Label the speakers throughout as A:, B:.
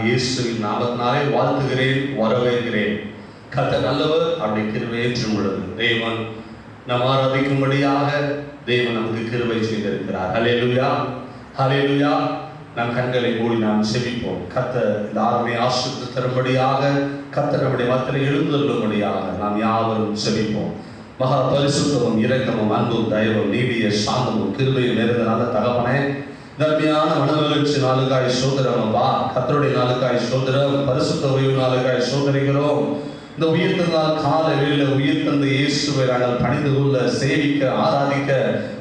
A: இயேசுவின் நாமத்தினாலே வாழ்த்துகிறேன், வரவேற்கிறேன். கர்த்தர் நல்லவர், அவருடைய கிருபை என்றும் உள்ளது. தேவன் நாம் ஆராதிக்கும்படியாக தேவன் நமக்கு கிருபை செய்திருக்கிறார். ஹல்லேலூயா, ஹல்லேலூயா. நம் கண்களை மூடி நாம் செபிப்போம். கர்த்தர் இந்த ஆராதனை ஆசீர்வதித்து தரும்படியாக, கர்த்தர் நம்முடைய மத்தியில் எழுந்தருளும்படியாக நாம் யாவரும் செபிப்போம். மகா பரிசுத்தமும் இரக்கமும் அன்பும் தயவும் நீடிய சாந்தமும் கிருபையும் நிறைந்த நல்ல தகப்பனே, தர்மியான மனமகிழ்ச்சி நாளுக்காய் சோதரம் அப்பா. கர்த்தருடைய நாளுக்காய் சோதரம், பரிசுத்த ஓய்வு நாளுக்காய் சோதரிக்கிறோம். இந்த உயிர்த்த நாள் கால வேளையில உயிர்த்தந்த இயேசுவை நாங்கள் பணிந்து கொள்ள, சேவிக்க, ஆராதிக்க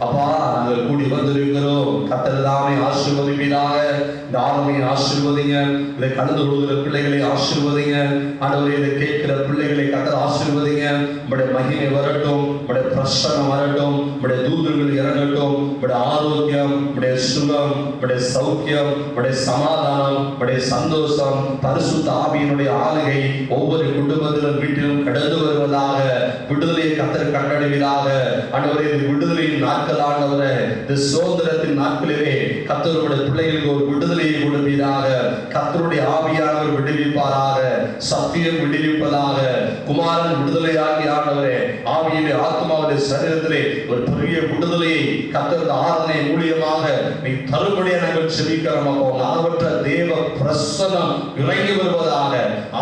A: அப்பா நாங்கள் கூடி வந்திருக்கிறோம். கர்த்தர் தாமே ஆசீர்வதிப்பீராக. இந்த ஆளுமையை ஆசீர்வதிங்க, இதை கலந்து கொள்கிற பிள்ளைகளை ஆசீர்வதிங்க. ஆண்டவரே, இதை கேட்கிற பிள்ளைகளை கர்த்தர் ஆசீர்வதிங்க. உங்களுடைய மகிமை வரட்டும், உங்களுடைய பிரசன்னம் வரட்டும், உங்களுடைய தூதர்கள் இறங்கட்டும். உங்களுடைய ஆரோக்கியம், உங்களுடைய சுகம், உங்களுடைய சௌக்கியம், உங்களுடைய சமாதானம், உங்களுடைய சந்தோஷம், பரிசுத்த ஆவியினுடைய ஆளுகை ஒவ்வொரு குடும்பத்திலும் வீட்டிலும் கடந்து வருவதாக. விடுதலையை கர்த்தர் கண்டடைவதாக. ஆண்டவரே, இது விடுதலையின் நாட்கள். ஆண்டவரே, இந்த சுதந்திரத்தின் நாட்களிலே கர்த்தருடைய பிள்ளைகளுக்கு ஒரு விடுதலையை கொடுப்பீராக. கர்த்தருடைய ஆவியானவர் விடுவிப்பாராக. சத்தியம் விடுவிப்பதாக. குமாரன் விடுதலையாகி ஆண்டவரே, ஆவியிலே ஆத்மாவிலே சரீரத்திலே ஒரு பெரிய விடுதலையை கர்த்தர் ஆராதனை மூலியமாக நீ தரும்படியா நாங்கள் செபிக்கிறோம். அளவற்ற தேவ பிரசன்னம் இறங்கி வருவதாக.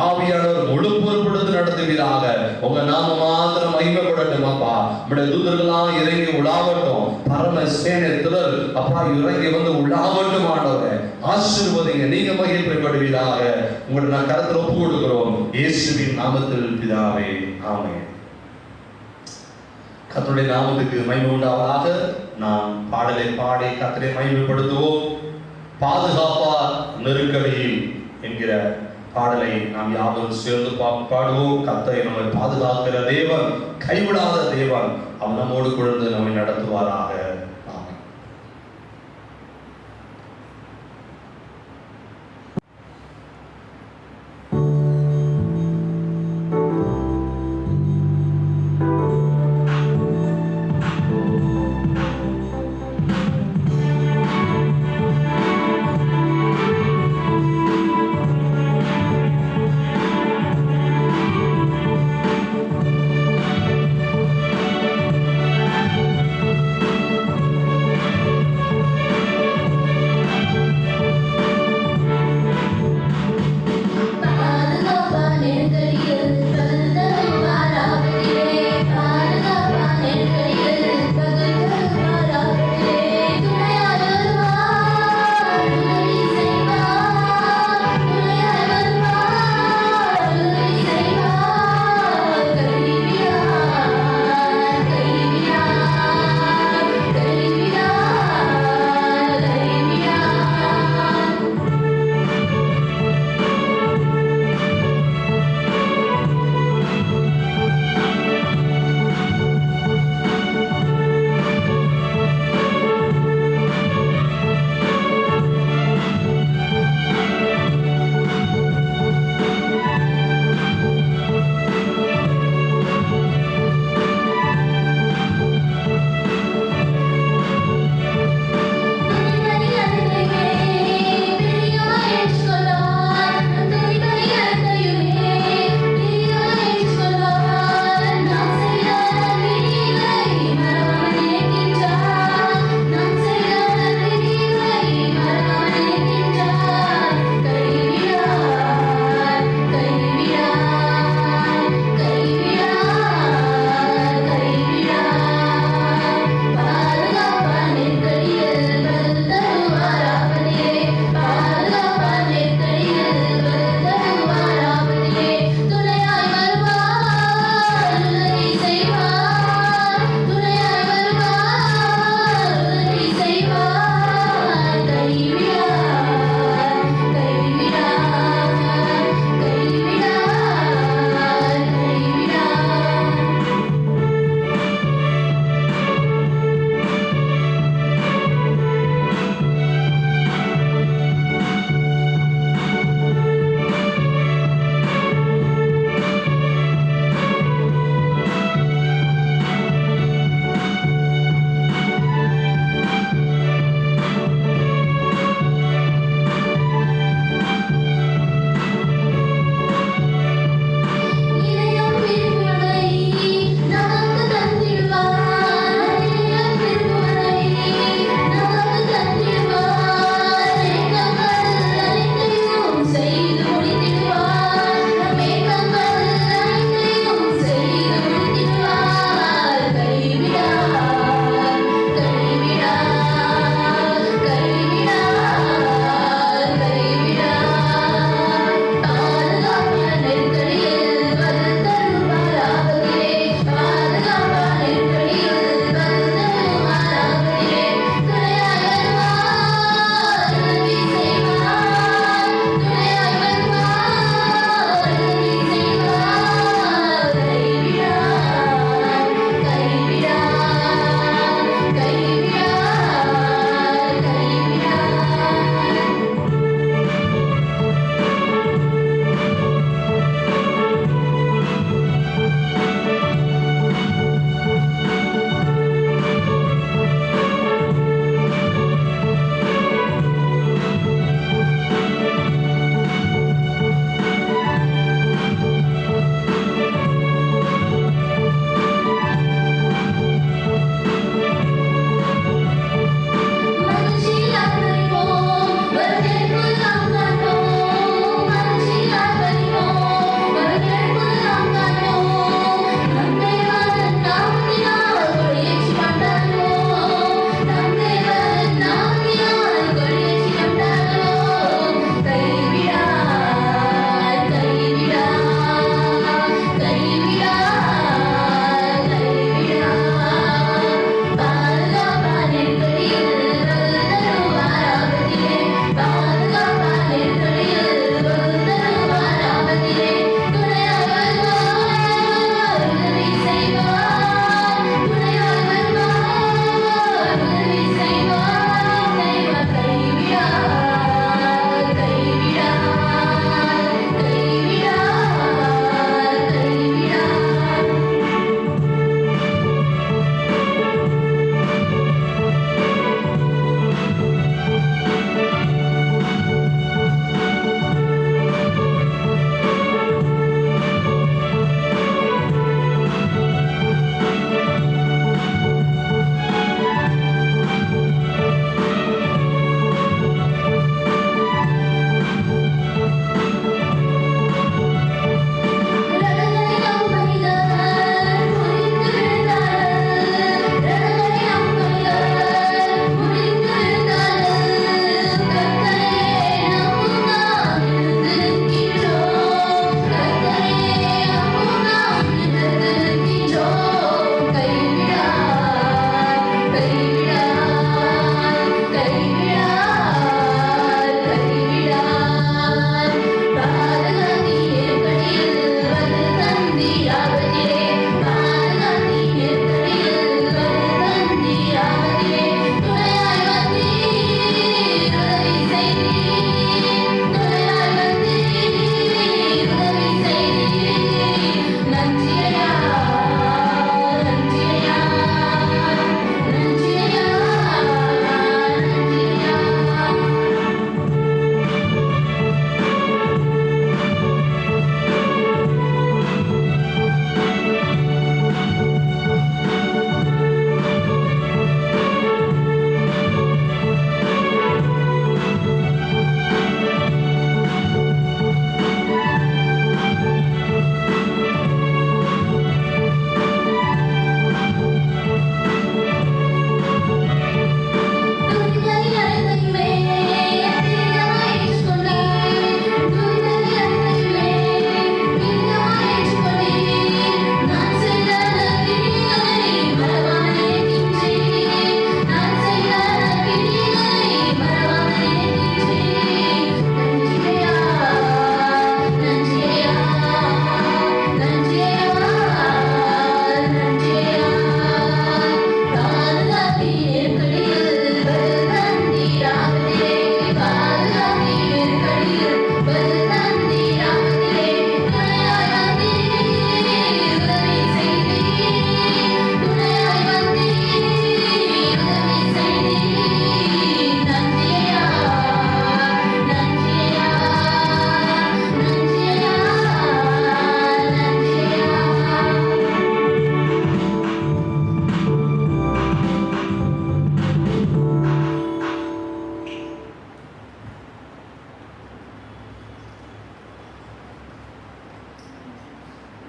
A: ஆவியானவர் முழு பொறுப்படுத்தி நடத்துவீராக. உங்க நாம மாத்திரம் மகிமைப்படட்டும் அப்பா. உங்களுடைய தூதர்களாம் இறங்கி உலாவட்டும். பரம சேனை திரள் அப்பா இறங்கி வந்து உலாவட்டும். ஆண்டவரே, ஆசீர்வதிங்க, நீங்க மகிமைப்படுவீராக. உங்களை நான் கருத்தில் ஒப்பு கொடுக்கிறோம், இயேசுவின் நாமத்தில் பிதாவே, ஆமென். கர்த்தருடைய நாமத்துக்கு மகிமை உண்டாவதாக. நாம் பாடலை பாடி கர்த்தரை மகிமைப்படுத்துவோம். பாதுகாப்பா நெருக்கடியில் என்கிற பாடலை நாம் யாவரும் சேர்ந்து பாடுவோம். கர்த்தரை நம்மை பாதுகாக்கிற தேவன், கைவிடாத தேவன், அவன் நம்மோடு கொண்டு நம்மை நடத்துவாராக.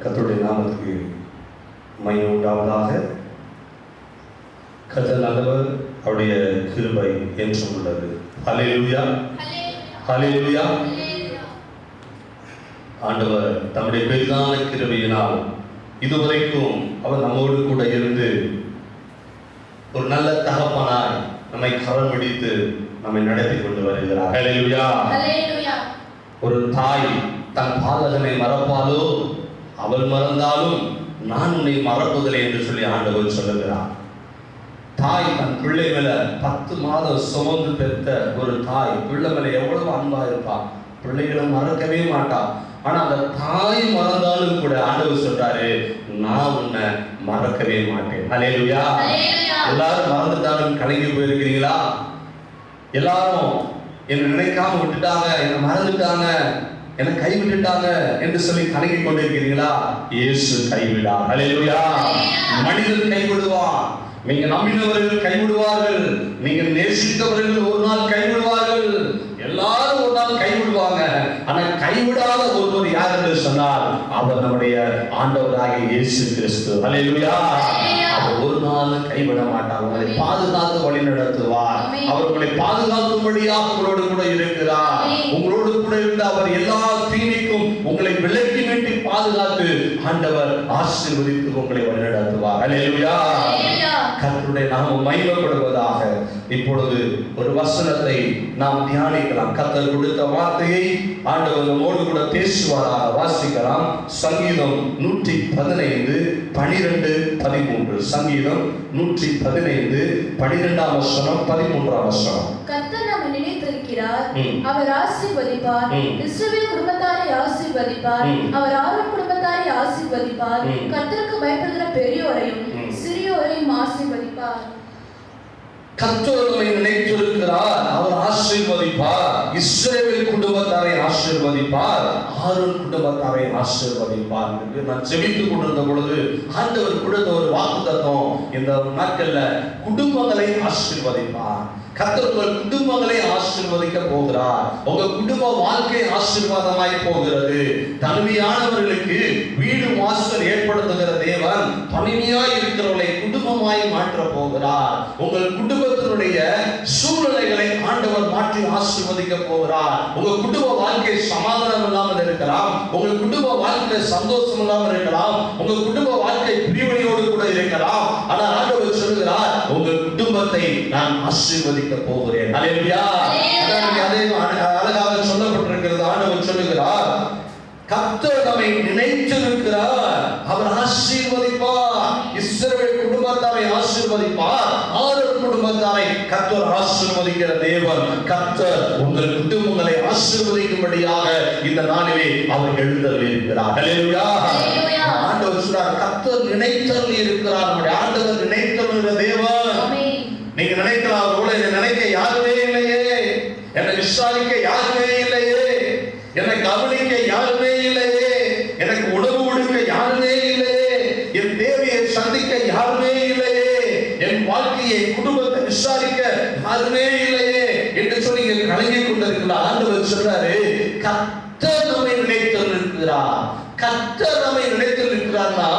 A: கர்த்தருடைய நாமத்துக்கு மகிமை உண்டாவதாக. கர்த்தர் நல்லவர், அவருடைய கிருபை என்றும் உள்ளது. ஹல்லேலூயா, ஹல்லேலூயா. ஆண்டவர் தம்முடைய பெரிதான கிருபையினால் இதுவரைக்கும் அவர் நம்மோடு கூட இருந்து ஒரு நல்ல தகப்பனாய் நம்மை கரம் பிடித்து நம்மை நடத்தி கொண்டு வருகிறார். ஹல்லேலூயா, ஹல்லேலூயா. ஒரு தாய் தன் பாலகனை மறப்பாலோ, அவள் மறந்தாலும் நான் உன்னை மறப்பதில்லை என்று சொல்லி ஆண்டவர் சொல்லுகிறார். தாய் தன் பிள்ளை மேல 10 மாதம் சுமந்து பெற்ற ஒரு தாய் பிள்ளை மேல எவ்வளவு அன்பா இருப்பா, பிள்ளைகளை மறக்கவே மாட்டா. ஆனா அந்த தாய் மறந்தாலும் கூட ஆண்டவர் சொல்றாரு, நான் உன்னை மறக்கவே மாட்டேன். ஹல்லேலூயா. எல்லாரும் மறந்துட்டாலும் கலங்கி போயிருக்கிறீங்களா? எல்லாரும் என்னை நினைக்காம விட்டுட்டாங்க, என்னை மறந்துட்டாங்க, என்னை கைவிட்டுட்டாங்க என்று சொல்லி கலங்கி கொண்டிருக்கிறீங்களா? இயேசு கைவிடார். ஹல்லேலூயா. மனிதர் கைவிடுவார், நீங்க நம்பினவர்கள் கைவிடுவார்கள், நீங்க நேசித்தவர்கள் ஒரு நாள் கைவிடுவார்கள், எல்லாரும் ஒரு நாள் கைவிடுவாங்க. ஆனா கைவிடாத ஒருவர் யார் என்று சொன்னால் அவர் நம்முடைய ஆண்டவராகிய இயேசு கிறிஸ்து. ஹல்லேலூயா. அவர் ஒரு நாள் கைவிட மாட்டார், உங்களை பாதுகாத்து வழி நடத்துவார். அவர் உங்களை பாதுகாக்கும்படியாக உங்களோடு கூட இருக்கிறார். உங்களோடு கூட இருந்து அவர் எல்லா தீமைக்கும் உங்களை விலக்கி மீட்டி பாதுகாத்து ஆண்டவர் ஆசீர்வதித்து உங்களை வழி நடத்துவார். ஹல்லேலூயா. கர்த்தருடைய நாமம் மகிமைப்படுவதாக. இப்பொழுது ஒரு வசனத்தை நாம் தியானிக்கலாம். கர்த்தர் கொடுத்த வார்த்தையை ஆண்டவர் நம்மோடு கூட பேசுவாராக. வாசிக்கலாம். சங்கீதம் 115 12 13. சங்கீதம் 115 12ஆம் வசனம் 13ஆம் வசனம்.
B: கர்த்தர் நம்மை நினைத்திருக்கிறார், அவர் ஆசீர்வதிப்பார். இஸ்ரவேல் குடும்பத்தாரை ஆசீர்வதிப்பார், அவர் ஆரோன் குடும்பத்தாரை ஆசீர்வதிப்பார். கர்த்தருக்கு பயப்படுகிற பெரியோரையும் சிறியோரையும் ஆசீர்வதிப்பார்.
A: கர்த்தர் நம்மை நினைத்திருக்கிறார், அவர் ஆசீர்வதிப்பார். இஸ்ரவேல் குடும்பத்தாரை ஆசீர்வதிப்பார், ஆரோன் குடும்பத்தாரை ஆசீர்வதிப்பார் என்று நான் ஜெபித்துக் கொண்டிருந்த பொழுது ஆண்டவர் கொடுத்த ஒரு வாக்குத்தத்தம், இந்த நாட்கள்ல குடும்பங்களை ஆசீர்வதிப்பார். கர்த்தர் உங்கள் குடும்பங்களை ஆசீர்வதிக்க போகிறார். உங்க குடும்ப வாழ்க்கை ஆசீர்வாதமாய் போகிறது. தனிமையானவர்களுக்கு வீடு வாசல் ஏற்படுத்துகிற தேவன் தனிமையாய் இருக்கிறவர்களை குடும்பமாய் மாற்ற போகிறார். உங்கள் குடும்பத்தினுடைய சூழ்நிலைகளை ஆண்டவர் மாற்றி ஆசீர்வதிக்க போகிறார். உங்க குடும்ப வாழ்க்கை சமாதானம் இல்லாமல் இருக்கலாம், உங்கள் குடும்ப வாழ்க்கை சந்தோஷம் இல்லாமல் இருக்கலாம், உங்க குடும்ப வாழ்க்கை பிரிவினையோடு கூட இருக்கலாம். ஆனால் ஆண்டவர் சொல்கிறார், உங்கள் குடும்பத்தை நான் ஆசீர்வதிக்க போகிறேன். ஹல்லேலூயா. அதே அழகாக சொல்லப்பட்டிருக்கிறது. ஆண்டவர் சொல்லுகிறார், கர்த்தர் நம்மை நினைத்திருக்கிறார், அவர் ஆசீர்வதிப்பார். இஸ்ரவேல் குடும்பத்தாரை ஆசீர்வதிப்பார், ஆரோன் குடும்பத்தாரை கர்த்தர் ஆசீர்வதிக்கிற தேவன். கர்த்தர் உங்கள் குடும்பங்களை ஆசீர்வதிக்கும்படியாக இந்த நாளிலே அவர் எழுந்தருளியிருக்கிறார். ஹல்லேலூயா. ஆண்டவர் சொல்றார், கர்த்தர் நினைத்தருளி இருக்கிறார். நம்முடைய ஆண்டவர் நினைத்தருளுகிற தேவன். நீங்க நினைக்கலாம், அவரோட என்னை நினைக்க யாருமே இல்லையே, என்னை விசாரிக்க யாருமே இல்லையே, என்னை கவனிக்க யாருமே இல்லையே, எனக்கு உணவு கொடுக்க யாருமே இல்லையே, என் தேவையை சந்திக்க யாருமே இல்லையே, என் வாழ்க்கையை குடும்பத்தை விசாரிக்க யாருமே இல்லையே என்று சொல்லி கலங்கி கொண்டிருக்கிறார். ஆண்டவர் சொல்றாரு, கர்த்தர் நம்மை நினைத்திருக்கிறார். கர்த்தர் நம்மை நினைத்திருக்கிறார்னா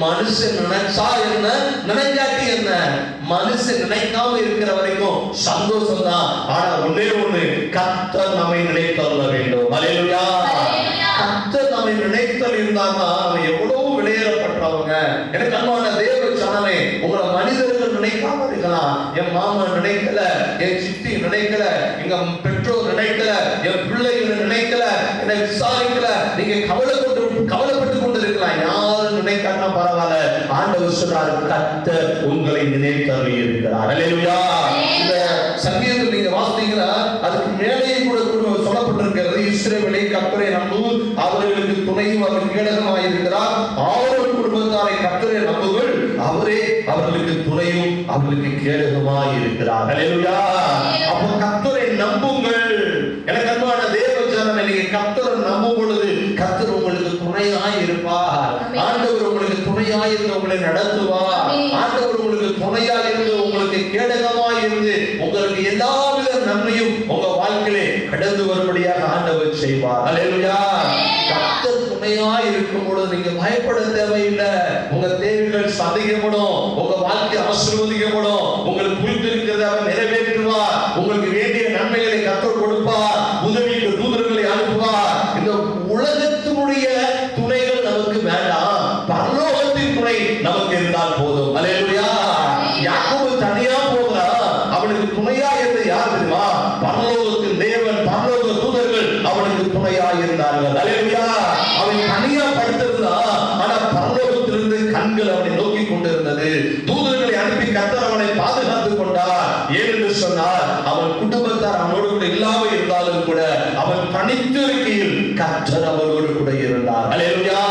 A: மனுஷன் நினைச்சா என்ன, நினைக்காட்டி என்ன, மனுஷன் நினைக்காம இருக்கிற வரைக்கும் சந்தோஷம் தான். ஆனா ஒன்னே ஒண்ணு, கர்த்தர் நம்மை நினைத்தருள வேண்டும். ஹல்லேலூயா. கர்த்தர் நம்மை நினைத்தல் இருந்தான்னா நம்ம எவ்வளவு விலையேறப்பட்டவங்க. எனக்கு அன்பான தேவ ஜனமே, உங்களை மனிதர்கள் நினைக்காம இருக்கலாம். என் மாமன் நினைக்கல, என் சித்தி நினைக்கல, எங்க பெற்றோர் நினைக்கல, என் பிள்ளைகள் நினைக்கல, என்னை விசாரிக்கல, நீங்க கவலைப்பட்டு கொண்டிருக்கலாம். யாரும் நினைக்காம பரவாயில்ல. ஆண்டவர் சொல்றாரு, கர்த்தர் உங்களை நினைத்தருளி இருக்கிறார். ஹல்லேலூயா. இந்த சங்கீதத்தில் நீங்க வாசித்தீங்கன்னா அதுக்கு மேலேயும் கூட சொல்லப்பட்டிருக்கிறது, இஸ்ரவேலை கர்த்தரை நம்பு, அவர்களுக்கு துணையும் அவர் கேடகமாய் இருக்கிறார். ஆரோன் குடும்பத்தாரை கர்த்தரை நம்புங்கள், அவரே அவர்களுக்கு துணையும் அவர்களுக்கு கேடகமாய் இருக்கிறார். ஹல்லேலூயா. அப்போ கர்த்தரை நம்புங்கள். எனக்கு அன்பான தேவ ஜனமே, நீங்க கர்த்தரை நம்பும் பொழுது கர்த்தர் உங்களுக்கு துணையாய் இருப்பார். ஆண்டவர் உங்களுக்கு துணையாய் இருந்து உங்களை நடத்துவார். ஆண்டவர் உங்களுக்கு துணையாய் இருந்து உங்களுக்கு கேடகமாய் இருந்து உங்களுக்கு எல்லாவித நன்மையும் உங்க வாழ்க்கையிலே கடந்து வரும்படியாக ஆண்டவர் செய்வார். ஹல்லேலூயா. கர்த்தர் துணையாய் தனியா இருக்கும் பொழுது நீங்க பயப்பட தேவையில்லை. உங்க தேவைகள் சந்திக்கப்படும், உங்க வாழ்க்கை ஆசீர்வதிக்கப்படும், உங்களுக்கு குறித்திருக்கிறத அவர் நிறைவேற்றுவார், உங்களுக்கு வேண்டிய நன்மைகளை கற்றுக் கொடுப்பார், உதவிக்கு தூதர்களை அனுப்புவார். இந்த உலகத்தினுடைய துணைகள் நமக்கு வேண்டாம், பரலோகத்தின் துணை நமக்கு இருந்தால் போதும். அல்லேலூயா. யாக்கோபு தனியா போகிறான், அவனுக்கு துணையா இருந்தது யார் தெரியுமா? பரலோகத்தின் தேவன், பரலோக தூதர்கள் அவனுக்கு துணையா இருந்தார்கள். அல்லேலூயா. அவன் தனியா படுத்திருந்தான், ஆனா பரலோகத்திலிருந்து கண்கள் அவனை நோக்கி கொண்டிருந்தது. தூதர்களை அனுப்பி கர்த்தர் அவனை பாதுகாத்துக் கொண்டார். ஏனென்று சொன்னால் அவன் குடும்பத்தார் அவனோடு கூட இல்லாமல் இருந்தாலும் கூட அவன் தனித்திருக்கையில் கர்த்தர் அவனோடு கூட இருந்தார். அல்லேலூயா.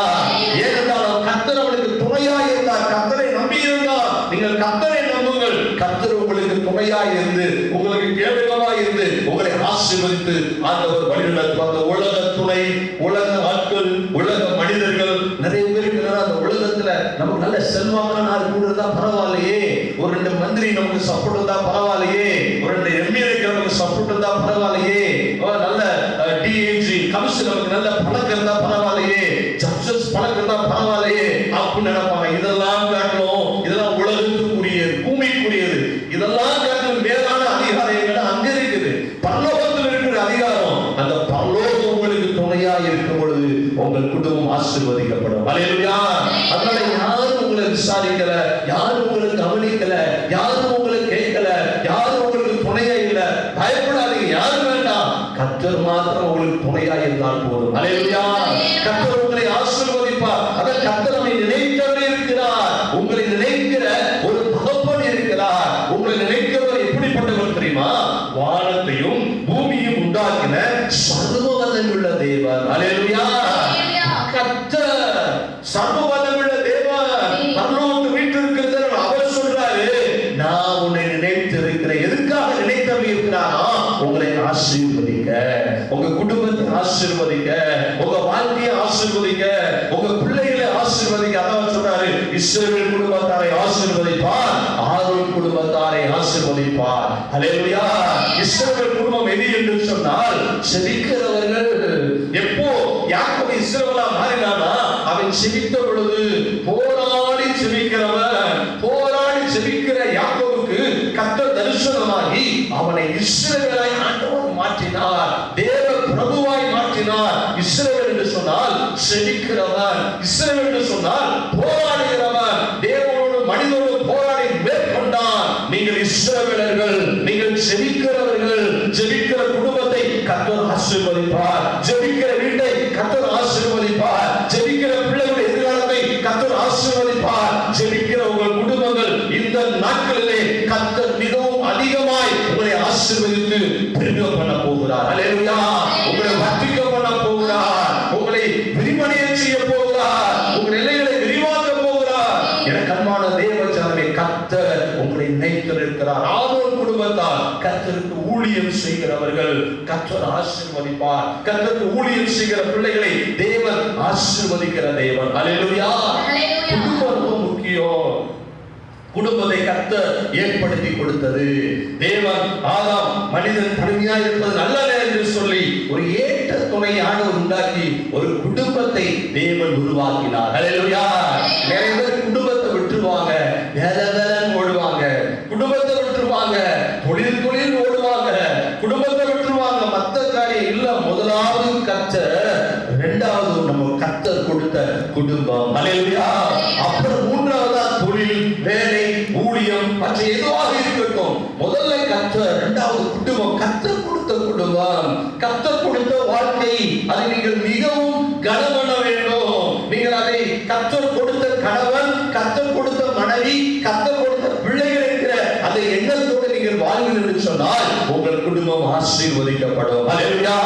A: ஏனென்றால் கர்த்தர் அவனுக்கு துணையா இருந்தார், கர்த்தரை நம்பி இருந்தார். நீங்கள் கர்த்தரை நம்புங்கள், கர்த்தர் உங்களுக்கு துணையா இருந்து உங்களுக்கு கேவலமா இருந்து உங்களை ஆசீர்வதித்து ஆண்டவர் வழிநடத்துவார். அந்த உலக துணை, உலக ஆட்கள், உலக மனிதர்கள் நிறைய பேர் இருக்கிறார். அந்த உலகத்துல நமக்கு நல்ல செல்வாக்கான ஆள் கூட இருந்தா பரவாயில்லையே, ஒரு 2 மந்திரி நமக்கு சப்போர்ட் இருந்தா பரவாயில்லையே, ஒரு 2 எம்எல்ஏ நமக்கு சப்போர்ட் இருந்தா பரவாயில்லையே, நல்ல டிஏஜி கமிஷன் நமக்கு நல்ல பழக்கம் இருந்தா பரவாயில்லையே, ஜட்ஜஸ் பழக்கம் இருந்தா பரவாயில்லையே அப்படின்னு நினைப்பாங்க. இதெல்லாம் காட்டணும், இதெல்லாம் உலகத்துக்குரியது, பூமிக்குரியது, இதெல்லாம் காட்டணும். மேலான அதிகாரங்கள் அங்க இருக்குது, பரலோகத்தில் இருக்கிற அதிகாரம். அந்த பரலோகம் உங்களுக்கு துணையா இருக்கும் பொழுது உங்கள் குடும்பம் ஆசீர்வதிக்கப்படும். அல்லேலூயா. அதனால யாரும் உங்களை விசாரிக்கல, யாரும் உங்களுக்கு கவனிக்கல, யாரும் உங்களுக்கு கேட்கல, யாரும் உங்களுக்கு துணையா இல்ல, பயப்படாதீங்க, யாரும் வேண்டாம். கர்த்தர் மாத்திரம் உங்களுக்கு துணையா இருந்தால் போதும். அல்லேலூயா. கர்த்தர் உங்களை ஆசீர்வதிப்பார். அதான் கர்த்தர் நம்மை நினைத்தவர் இருக்கிறார். உங்களை நினைக்கிற ஒரு தகப்பன் இருக்கிறார். உங்களை நினைக்கிறவர் எப்படிப்பட்டவர் தெரியுமா? வானத்தையும் பூமியும் உண்டாக்கின சர்வ வல்லமையுள்ள தேவன். அல்லேலூயா. கர்த்தர் சர்வ வல்லமையுள்ள தேவன். பரலோகத்தில் வீற்றிருக்கிறது. அவர் சொல்றாரு, நான் உன்னை நினைத்திருக்கிறேன். எதுக்காக நினைத்தவர் இருக்கிறாரா? உங்களை ஆசீர்வதிக்க, உங்க குடும்பத்தை ஆசீர்வதிக்க, உங்க வாழ்க்கையை ஆசீர்வதிக்க, உங்க பிள்ளைகளை ஆசீர்வதிக்க. அதான் சொல்றாரு, இஸ்ரவேல் குடும்பத்தாரை ஆசீர்வதிப்பார், ஆரோன் குடும்பத்தாரை ஆசீர்வதிப்பார். அல்லேலூயா. இஸ்ரவேல் குடும்பம் எது என்று சொன்னால் செபிக்கிறவர்கள். எப்போ யாக்கோபு இஸ்ரவேலா மாறினானா? அவன் செபித்த பொழுது போராடி செபிக்கிறவன், போராடி செபிக்கிற யாக்கோபுக்கு கர்த்தர் தரிசனமாகி அவனை இஸ்ரவேலாய் ஆண்டவர் மாற்றினார், தேவ பிரபுவாய் மாற்றினார். இஸ்ரவேல் என்று சொன்னால் செபிக்கிறவன், இஸ்ரவேல் என்று சொன்னால் போராடுகிறவன், தேவனோடு மனிதனோடு போராடி மேற்கொண்டான். நீங்கள் இஸ்ரவேலர்கள், நீங்கள் செபிக்கிறவர்கள். ஜெபிக்கிற குடும்பத்தை கர்த்தர் ஆசீர்வதிப்பார், ஜெபிக்கிற வீட்டை கர்த்தர் ஆசீர்வதிப்பார், ஜெபிக்கிற பிள்ளைகளுடைய எதிர்காலத்தை கர்த்தர் ஆசீர்வதிப்பார். ஜெபிக்கிற உங்கள் குடும்பங்கள் இந்த நாட்களிலே கர்த்தர் மிகவும் அதிகமாய் உங்களை ஆசீர்வதித்து பெருக பண்ண போகிறார். அல்லேலூயா. உங்களை வர்த்திக்க பண்ண போகிறார், உங்களை விரிவடைய செய்ய போகிறார், உங்கள் நிலைகளை விரிவாக்க போகிறார். எனக்கு அன்பான தேவ ஜனமே, கர்த்தர் உங்களை நினைத்திருக்கிறார். ஆரோன் குடும்பத்தார் கர்த்தருக்கு ஊழியம் செய்கிறவர்கள் கர்த்தர் ஆசீர்வதிப்பார். கர்த்தருக்கு ஊழியம் செய்கிற பிள்ளைகளை தேவன் ஆசீர்வதிக்கிற தேவன். அல்லேலூயா. குடும்பம் ரொம்ப முக்கியம். குடும்பத்தை கர்த்தர் ஏற்படுத்தி கொடுத்தது தேவன். ஆதாம் மனிதன் தனிமையா இருப்பது நல்லது என்று சொல்லி ஒரு ஏற்ற துணையான உண்டாக்கி ஒரு குடும்பத்தை தேவன் உருவாக்கினார். அல்லேலூயா. நிறைய பேர் குடும்பத்தை விட்டுருவாங்க, வேலை ஓடுவாங்க, குடும்பத்தை விட்டுருவாங்க, தொழில் ஓடுவாங்க, குடும்பத்தை விட்டுருவாங்க, மத்த காரியம் இல்ல. முதலாவது கர்த்தர், இரண்டாவது நம்ம கர்த்தர் கொடுத்த குடும்பம். அல்லேலூயா. அப்புறம் மூன்றாவதா தொழில், வேலை, ஊழியம், மற்ற எதுவாக இருக்கட்டும். முதல்ல கர்த்தர், இரண்டாவது குடும்பம். கர்த்தர் கொடுத்த குடும்பம், கர்த்தர் கொடுத்த வாழ்க்கை, அதை நீங்கள் மிகவும் கனம் பண்ண வேண்டும். நீங்கள் அதை கர்த்தர் கொடுத்த கணவன், கர்த்தர் கொடுத்த மனைவி, கர்த்தர் கொடுத்த பிள்ளைகள் இருக்கிற அதை எண்ணத்தோடு நீங்கள் வாழ்வீர்கள் என்று சொன்னால் உங்கள் குடும்பம் ஆசீர்வதிக்கப்படும். அல்லேலூயா.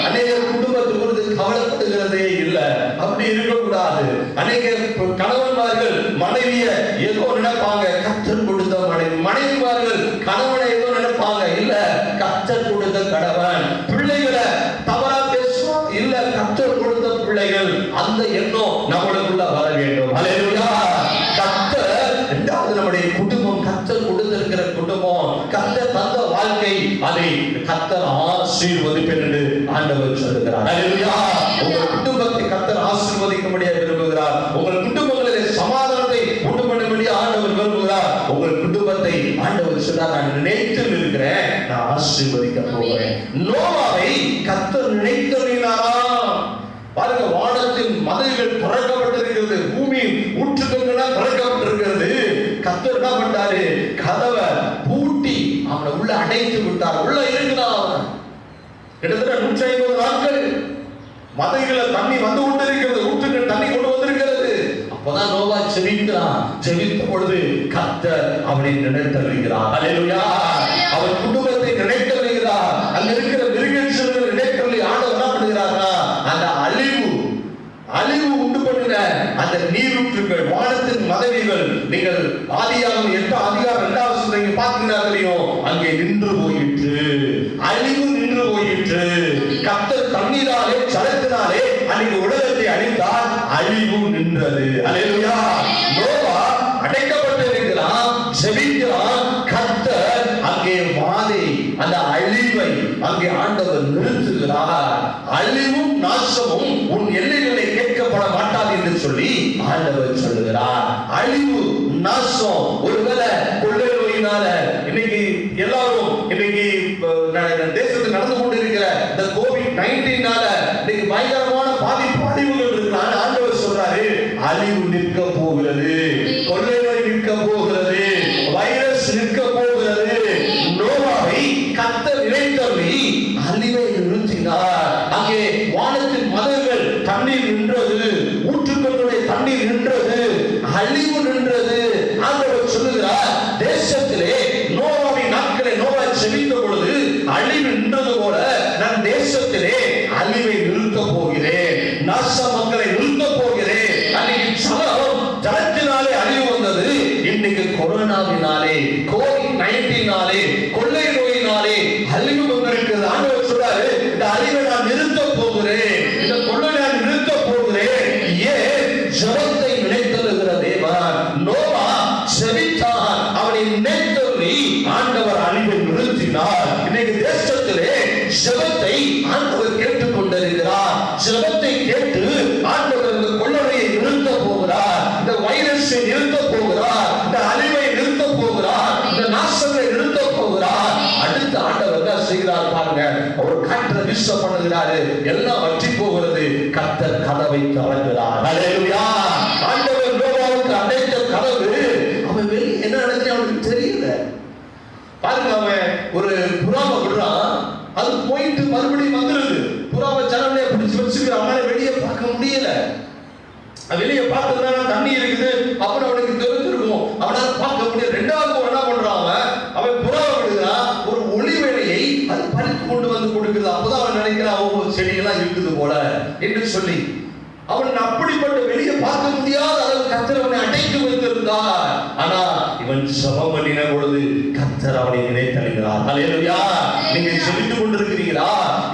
A: அநேக குடும்பத்தை குறித்து கவலைப்படுகிறதே இல்ல, அப்படி இருக்கக்கூடாது. அநேக கணவன்மார்கள் மனைவிய ஏதோ நினைப்பாங்க, கர்த்தர் கொடுத்த மனைவி. மனைவிமார்கள் கணவனை ஏதோ நினைப்பாங்க, இல்ல கர்த்தர் கொடுத்த கணவன். பிள்ளைகளை தவறா பேசுவோம், இல்ல கர்த்தர் கொடுத்த பிள்ளைகள். அந்த எண்ணம் நம்மளுக்குள்ள வர வேண்டும். அல்லேலூயா. கர்த்தர் இரண்டாவது நம்முடைய குடும்பம், கர்த்தர் கொடுத்திருக்கிற குடும்பம், கர்த்தர் தந்த வாழ்க்கை, அதை கர்த்தர் ஆசீர்வதிப்பேன் என்று ஆண்டவர் சொல்லுகிறார். அல்லேலூயா. உங்கள் குடும்பத்தை கர்த்தர் ஆசீர்வதிக்கும்படியாக விரும்புகிறார். உங்கள் குடும்பங்களிலே சமாதானத்தை உண்டு பண்ணும்படியாக ஆண்டவர் விரும்புகிறார். உங்கள் குடும்பத்தை ஆண்டவர் சொல்றார், நான் நினைத்து இருக்கிறேன், நான் ஆசீர்வதிக்க போகிறேன். நோவாவை கர்த்தர் நினைத்தறினாராம். பாருங்க, வானத்தின் மதில்கள் திறக்கப்பட்டிருக்கிறது, பூமியின் ஊற்றுக்கண்கள் திறக்கப்பட்டிருக்கிறது. கர்த்தர் என்ன பண்ணாரு? கதவை பூட்டி அவனை உள்ள அடைத்து விட்டார். உள்ள இருக்கிறான். கிட்டத்தட்ட 150 நாட்கள் மதில்கள தண்ணி வந்து கொண்டிருக்கிறது, ஊற்றுக்கள் தண்ணி கொண்டு வந்திருக்கிறது. அப்பதான் நோவா ஜெபிக்கிறான். ஜெபித்த பொழுது கர்த்தர் அவனை நினைத்தருகிறார். அல்லேலூயா. அவன் குடும்பத்தை நினைத்தருகிறார். அங்க இருக்கிற மிருகங்களை நினைத்தருளி ஆண்டவர் என்ன பண்ணுகிறாரா? அந்த அழிவு உண்டு பண்ணுகிற அந்த நீரூற்றுகள், வானத்தின் மதவிகள், நீங்கள் ஆதியாகமம் 8 அதிகாரம் 2வது வசனத்தை பார்த்தீங்கன்னா அங்கே நின்று போயிற்று. அழிவு நின்று போயிற்று. கர்த்தர் தண்ணீராலே ஜலத்தினாலே அன்னைக்கு உலகத்தை அழித்தார். அழிவு நின்றது. அல்லேலூயா. நோவா அடைக்கப்பட்டிருக்கிறான், ஜெபிக்கிறான். கர்த்தர் அங்கே அந்த அழிவை அங்கே ஆண்டவர் நிறுத்துகிறார். அழிவும் நாசமும் உன் எல்லைகளை கேட்கப்பட மாட்டாது என்று சொல்லி ஆண்டவர் சொல்லுகிறார். அழிவு நாசம் ஒருவேளை கொள்ளை நோயினால இன்னைக்கு எல்லாரும் தேசத்தில் நடந்து கொண்டிருக்கிற இந்த COVID-19 இன்னைக்கு பயங்கரமான அழிவுகள் இருக்கலாம். ஆண்டவர் சொல்றாரு, அழிவு நிற்க போகிறது, கொள்ளை நோய் நிற்க போகிறது, வைரஸ் நிற்க போகிறது. நோவாவை கர்த்தர் நினைத்தருளி அழிவை நிறுத்தினார். அங்கே வானத்தின் மதகுகள் தண்ணீர் நின்றது, ஊற்றுக்களுடைய தண்ணீர் நின்றது, அழிவு நின்றது. ஆண்டவர் சொல்லுகிறார், தேசத்திலே நோவாவின் நாட்களை நோவா ஜெபித்த பொழுது அழிவு நின்றது போல நான் தேசத்திலே அழிவை நிறுத்த போகிறேன், நாச மக்களை நிறுத்த போகிறேன். அன்னைக்கு ஜலத்தினாலே அழிவு வந்தது. இன்னைக்கு கொரோனாவினாலே, COVID-19 கொள்ளை நோயினாலே அழிவு வந்திருக்கிறது. ஆண்டவர் சொல்றாரு, இந்த அழிவை நான் நிறுத்த போகிறேன், இந்த கொள்ளை நான் நிறுத்த போகிறேன். ஏன்? ஜபத்தை நினைத்தருகிற தேவன். நோவா ஜெபித்தான், அவனை நினைத்தருளி ஆண்டவர் அழிவை நிறுத்தினார். இன்னைக்கு தேசத்திலே ஜபத்தை ஆண்டவர் கேட்டுக் கொண்டிருக்கிறார். ஜபத்தை கேட்டு ஆண்டவர் இந்த கொள்ளரையை நிறுத்த போகிறார், இந்த வைரஸை நிறுத்த போகிறார், இந்த அழிவை நிறுத்த போகிறார், இந்த நாசங்களை நிறுத்த போகிறார். அடுத்த ஆண்டவர் என்ன செய்கிறார் பாருங்க, அவர் காற்றை வீச பண்ணுகிறாரு, எல்லாம் வற்றி போகிறது. கர்த்தர் கதவை திறக்கிறார். அல்லேலூயா. ஆண்டவர் நோவாவுக்கு அடைத்த கதவு, அவன் வெளியே என்ன நடக்குது அவனுக்கு தெரியல. பாருங்க, அவன் ஒரு புறாவை விடுறான், அது போயிட்டு மறுபடியும் வந்துருது. புறாவை ஜனங்களே பிடிச்சு வச்சுக்கிற, அவனால வெளியே பார்க்க முடியல. வெளியே பார்த்ததுனால தண்ணி இருக்குது, அப்புறம் அவனுக்கு தெரிஞ்சிருக்கும், அவனால பார்க்க முடியல. ரெண்டாவது என்ன பண்றான், அவன் புறாவை விடுகிறான், ஒரு ஒளி வேலையை அது பறித்து கொண்டு வந்து கொடுக்குது. அப்பதான் அவன் நினைக்கிறான், ஒவ்வொரு செடியெல்லாம் இருக்குது போல என்று சொல்லி அவன் அப்படிப்பட்ட வெளியே பார்க்க முடியாத அளவு கர்த்தர் அவனை அடைத்து வைத்திருந்தார். ஆனா இவன் ஜெபம் பண்ணின பொழுது கர்த்தர் அவனை நினைத்தருகிறார். அல்லேலூயா. நீங்க ஜெபித்துக் கொண்டிருக்கிறீங்களா?